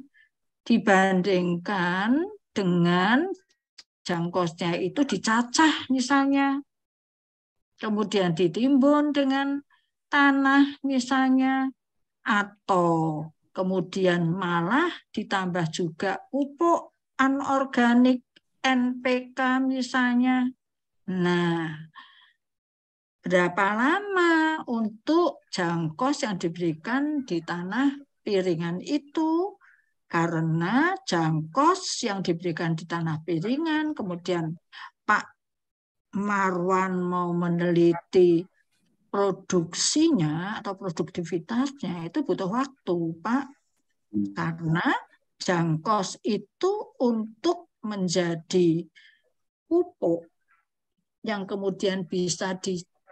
dibandingkan dengan jangkosnya itu dicacah misalnya, kemudian ditimbun dengan tanah misalnya, atau kemudian malah ditambah juga pupuk anorganik NPK misalnya. Nah, berapa lama untuk jangkos yang diberikan di tanah piringan itu? karena jangkos yang diberikan di tanah piringan, kemudian Pak Marwan mau meneliti produksinya atau produktivitasnya itu butuh waktu, Pak. Karena jangkos itu untuk menjadi pupuk yang kemudian bisa diserap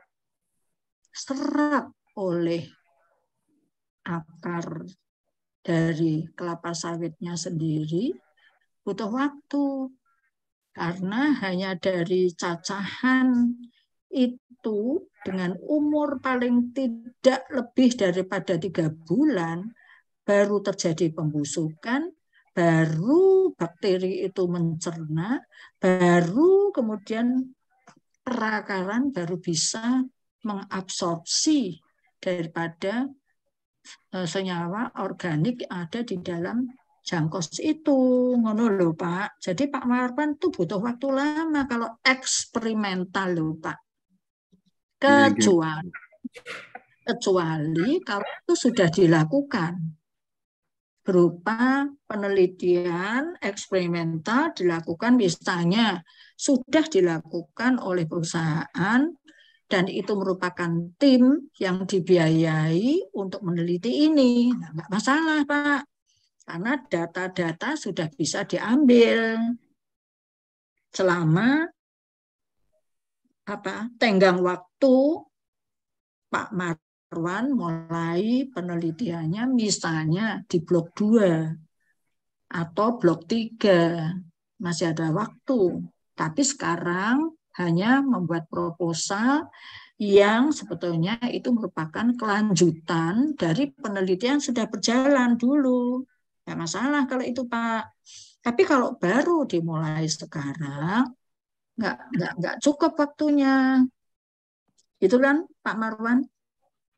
oleh akar dari kelapa sawitnya sendiri butuh waktu. Karena hanya dari cacahan itu dengan umur paling tidak lebih daripada 3 bulan baru terjadi pembusukan, baru bakteri itu mencerna, baru kemudian perakaran baru bisa mengabsorpsi daripada senyawa organik yang ada di dalam jangkos itu. Ngono lho, Pak. Jadi Pak Marwan tuh butuh waktu lama kalau eksperimental lho, Pak. Kecuali kalau itu sudah dilakukan berupa penelitian eksperimental dilakukan, misalnya sudah dilakukan oleh perusahaan dan itu merupakan tim yang dibiayai untuk meneliti ini. Nah, nggak masalah, Pak, karena data-data sudah bisa diambil selama tenggang waktu Pak Marwan mulai penelitiannya misalnya di blok 2 atau blok 3. Masih ada waktu. Tapi sekarang hanya membuat proposal yang sebetulnya itu merupakan kelanjutan dari penelitian sudah berjalan dulu. Tidak masalah kalau itu, Pak. Tapi kalau baru dimulai sekarang, nggak cukup waktunya. Itu kan, Pak Marwan?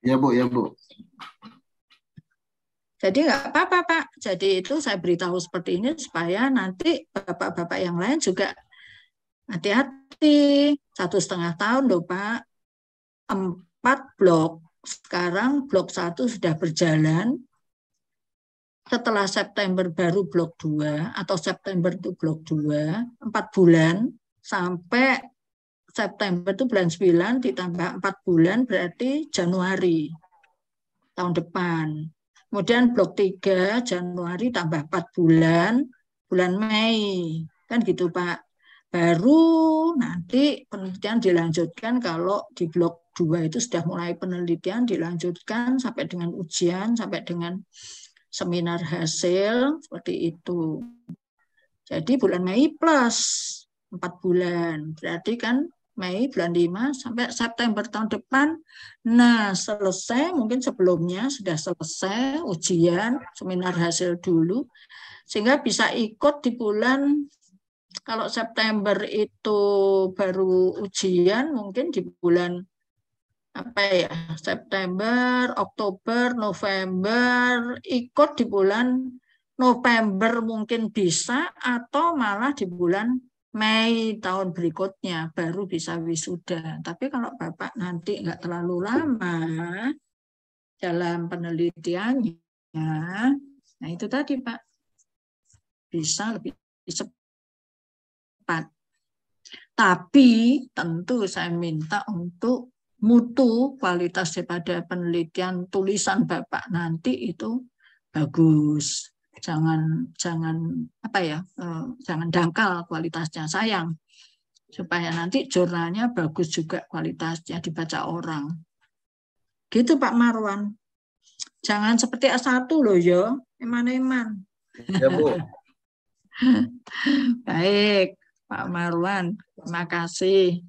Ya, Bu, ya, Bu. Jadi nggak apa-apa, Pak. Jadi itu saya beritahu seperti ini supaya nanti bapak-bapak yang lain juga hati-hati. 1,5 tahun loh, Pak. 4 blok. Sekarang blok 1 sudah berjalan. Setelah September baru blok 2, atau September itu blok 2, 4 bulan, sampai September itu bulan 9, ditambah 4 bulan, berarti Januari tahun depan. Kemudian blok 3, Januari tambah 4 bulan, bulan Mei. Kan gitu, Pak. Baru nanti penelitian dilanjutkan kalau di blok 2 itu sudah mulai penelitian, dilanjutkan sampai dengan ujian, sampai dengan seminar hasil, seperti itu. Jadi bulan Mei plus 4 bulan. Berarti kan Mei bulan 5 sampai September tahun depan. Nah, selesai, mungkin sebelumnya sudah selesai ujian, seminar hasil dulu. Sehingga bisa ikut di bulan, kalau September itu baru ujian, mungkin di bulan September, Oktober, November, ikut di bulan November mungkin bisa, atau malah di bulan Mei tahun berikutnya baru bisa wisuda. Tapi kalau Bapak nanti nggak terlalu lama dalam penelitiannya, nah itu tadi, Pak, bisa lebih cepat. Tapi tentu saya minta untuk mutu kualitas daripada penelitian tulisan Bapak nanti itu bagus. Jangan dangkal kualitasnya, sayang. Supaya nanti jurnalnya bagus juga kualitasnya, dibaca orang. Gitu, Pak Marwan. Jangan seperti S1 loh ya, eman-eman. Ya, Bu. Baik, Pak Marwan, terima kasih.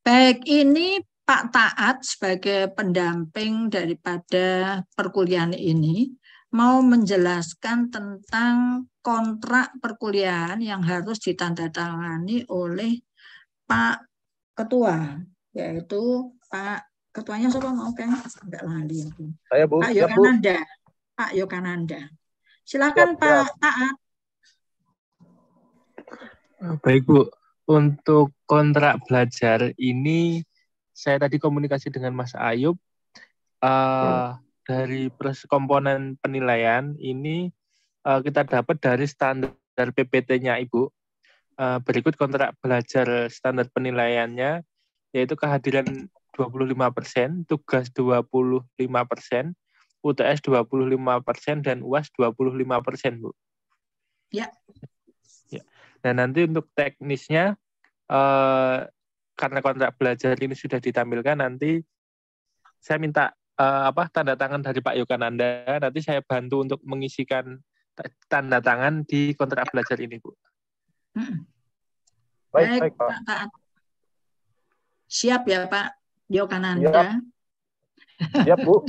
Baik, ini Pak Taat sebagai pendamping daripada perkuliahan ini mau menjelaskan tentang kontrak perkuliahan yang harus ditandatangani oleh Pak Ketua, yaitu Pak Ketuanya siapa mau kan? Enggak lali aku. Saya, Bu. Pak Ya, Bu. Yogananda. Pak Yogananda. Silakan, Pak Taat. Baik, Bu. Untuk kontrak belajar ini saya tadi komunikasi dengan Mas Ayub. dari komponen penilaian ini kita dapat dari standar PPT-nya Ibu. Berikut kontrak belajar standar penilaiannya, yaitu kehadiran 25%, tugas 25%, UTS 25%, dan UAS 25%, Bu. Ya. Nah, nanti untuk teknisnya, karena kontrak belajar ini sudah ditampilkan, nanti saya minta tanda tangan dari Pak Yogananda, nanti saya bantu untuk mengisikan tanda tangan di kontrak belajar ini, Bu. Baik, Pak Taat. Siap ya, Pak Yogananda? Siap, Bu.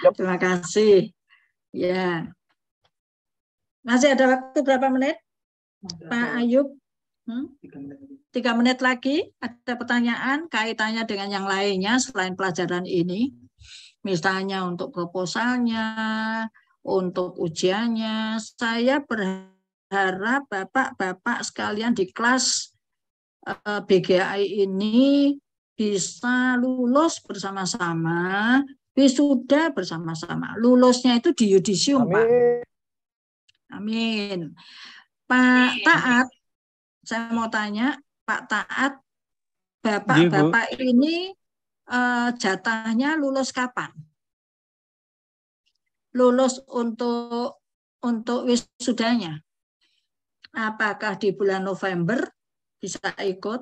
Siap. Terima kasih. Ya. Masih ada waktu berapa menit, Pak Ayub? 3 menit lagi. Ada pertanyaan kaitannya dengan yang lainnya selain pelajaran ini? Misalnya untuk proposalnya, untuk ujiannya. Saya berharap Bapak-Bapak sekalian di kelas BGI ini bisa lulus bersama-sama, wisuda bersama-sama. Lulusnya itu di yudisium, Pak. Amin. Pak Taat, saya mau tanya, Pak Taat, Bapak-Bapak ini jatahnya lulus kapan? Lulus untuk wisudanya? Apakah di bulan November bisa ikut?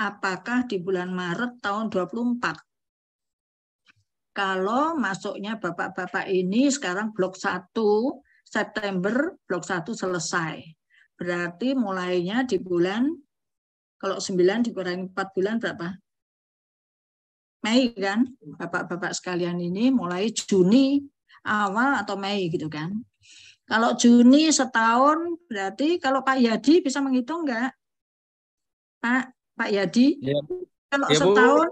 Apakah di bulan Maret tahun 24? Kalau masuknya Bapak-Bapak ini sekarang blok 1 September, blok 1 selesai. Berarti mulainya di bulan, kalau 9 dikurangi 4 bulan berapa? Mei kan? Bapak-bapak sekalian ini mulai Juni awal atau Mei gitu kan. Kalau Juni setahun, berarti kalau Pak Yadi bisa menghitung enggak? Pak Yadi? Ya. Kalau ya, setahun,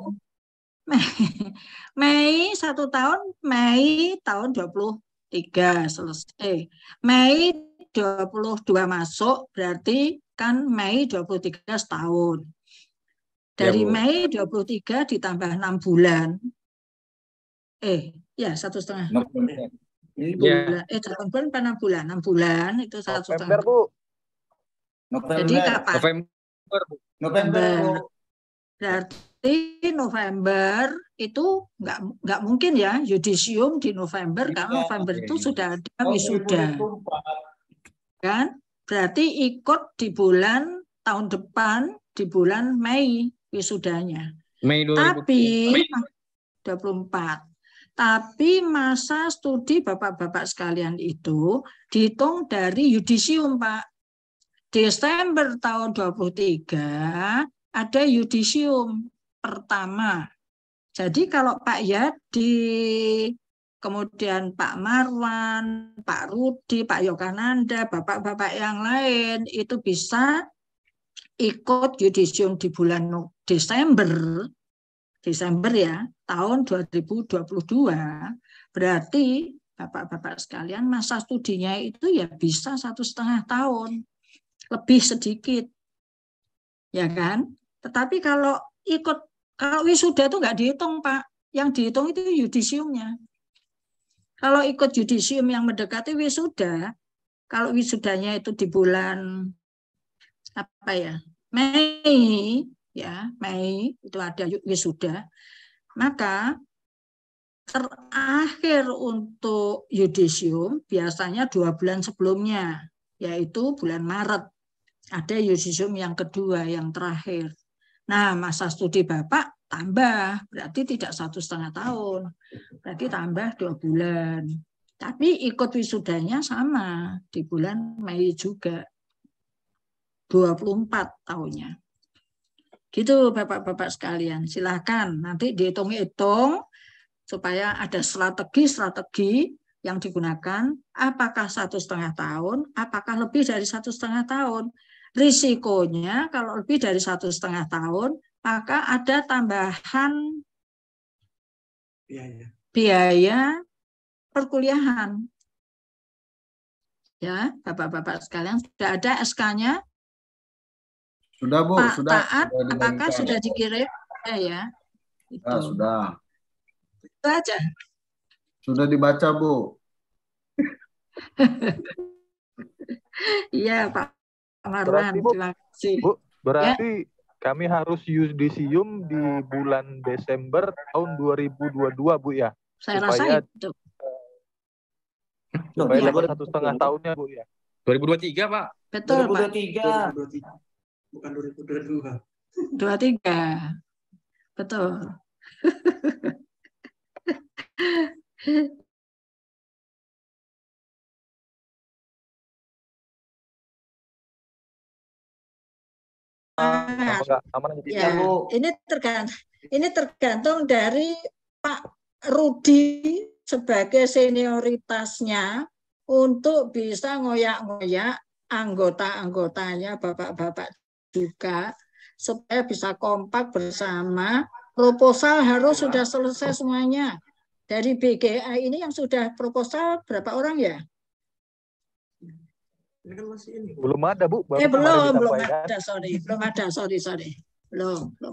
Mei 1 tahun, Mei tahun 23 selesai. Mei 22 masuk, berarti kan Mei 23 setahun. Dari ya, Mei 23 ditambah 6 bulan. Ya 1,5 bulan. Ya. 8 bulan, 6 bulan. 6 bulan itu 1,5. November, Bu. Jadi kapan? November, Bu. Berarti November itu nggak mungkin ya yudisium di November, karena November itu sudah ada wisuda. Kan? Berarti ikut di bulan tahun depan, di bulan Mei wisudanya. Mei 24. Tapi masa studi Bapak-bapak sekalian itu dihitung dari yudisium, Pak. Desember tahun 23 ada yudisium pertama. Jadi kalau Pak Yadi, kemudian Pak Marwan, Pak Rudi, Pak Yogananda, bapak-bapak yang lain itu bisa ikut yudisium di bulan Desember ya, tahun 2022, berarti bapak-bapak sekalian masa studinya itu ya bisa 1,5 tahun, lebih sedikit, ya kan? Tetapi kalau wisuda itu nggak dihitung, Pak, yang dihitung itu yudisiumnya. Kalau ikut yudisium yang mendekati wisuda, kalau wisudanya itu di bulan Mei, ya Mei itu ada wisuda, maka terakhir untuk yudisium biasanya 2 bulan sebelumnya, yaitu bulan Maret ada yudisium yang kedua, yang terakhir. Nah, masa studi Bapak tambah, berarti tidak 1,5 tahun, berarti tambah 2 bulan. Tapi ikut wisudanya sama di bulan Mei juga, 24 tahunnya. Gitu Bapak-bapak sekalian, silakan nanti dihitung-hitung supaya ada strategi yang digunakan, apakah 1,5 tahun, apakah lebih dari 1,5 tahun. Risikonya kalau lebih dari 1,5 tahun, maka ada tambahan biaya perkuliahan. Ya, Bapak-bapak sekalian, sudah ada SK-nya? Sudah, Bu. Pak Sudah. Taat, apakah sudah dikirim? Ya. Itu. Sudah. Itu aja. Sudah dibaca, Bu. Iya, Pak Marwan. Berarti, Bu, Terima kasih. Bu, berarti kami harus yudisium di bulan Desember tahun 2022, Bu ya. Saya Supaya rasa itu. supaya Iya. dapat 1,5 tahunnya, Bu ya. 2023, Pak. Betul, Pak. 2023. Bukan 2022. 23. Betul. Ya, ini tergantung dari Pak Rudi sebagai senioritasnya untuk bisa ngoyak-ngoyak anggota-anggotanya, bapak-bapak juga, supaya bisa kompak bersama. Proposal harus sudah selesai semuanya. Dari BGA ini yang sudah proposal berapa orang ya? Ini kan masih ini. Belum ada, Bu. Belum ada, sorry. Belum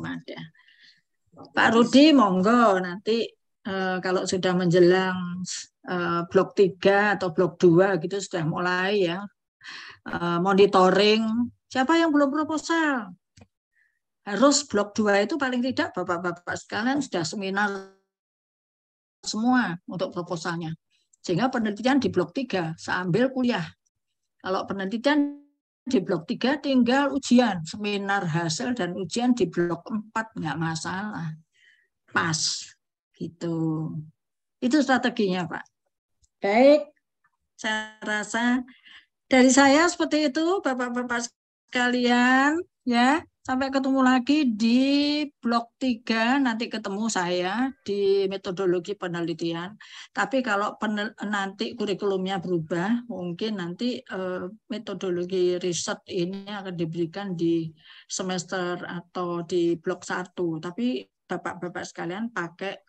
ada. Pak Rudi, monggo nanti kalau sudah menjelang blok 3 atau blok 2 gitu sudah mulai ya monitoring siapa yang belum proposal. Harus blok 2 itu paling tidak Bapak-bapak sekalian sudah seminar semua untuk proposalnya. Sehingga penelitian di blok 3 sambil kuliah. Kalau penelitian di blok 3 tinggal ujian, seminar hasil dan ujian di blok 4 nggak masalah. Pas gitu. Itu strateginya, Pak. Baik, saya rasa dari saya seperti itu, Bapak-bapak sekalian, ya. Sampai ketemu lagi di blok 3, nanti ketemu saya di metodologi penelitian. Tapi kalau nanti kurikulumnya berubah, mungkin nanti metodologi riset ini akan diberikan di semester atau di blok 1. Tapi Bapak-bapak sekalian pakai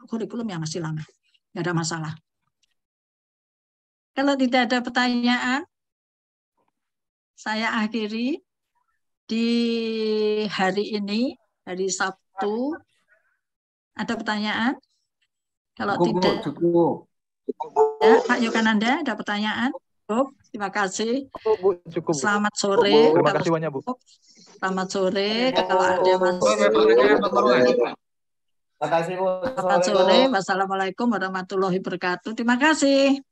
kurikulum yang masih lama. Nggak ada masalah. Kalau tidak ada pertanyaan, saya akhiri. Di hari ini, hari Sabtu, ada pertanyaan? Kalau tidak, cukup. Ya, Pak Yogananda, ada pertanyaan? Cukup, terima kasih. Cukup. Selamat sore. Terima kasih banyak, Bu. Selamat sore. Kalau ada Selamat sore. Wassalamualaikum warahmatullahi wabarakatuh. Terima kasih.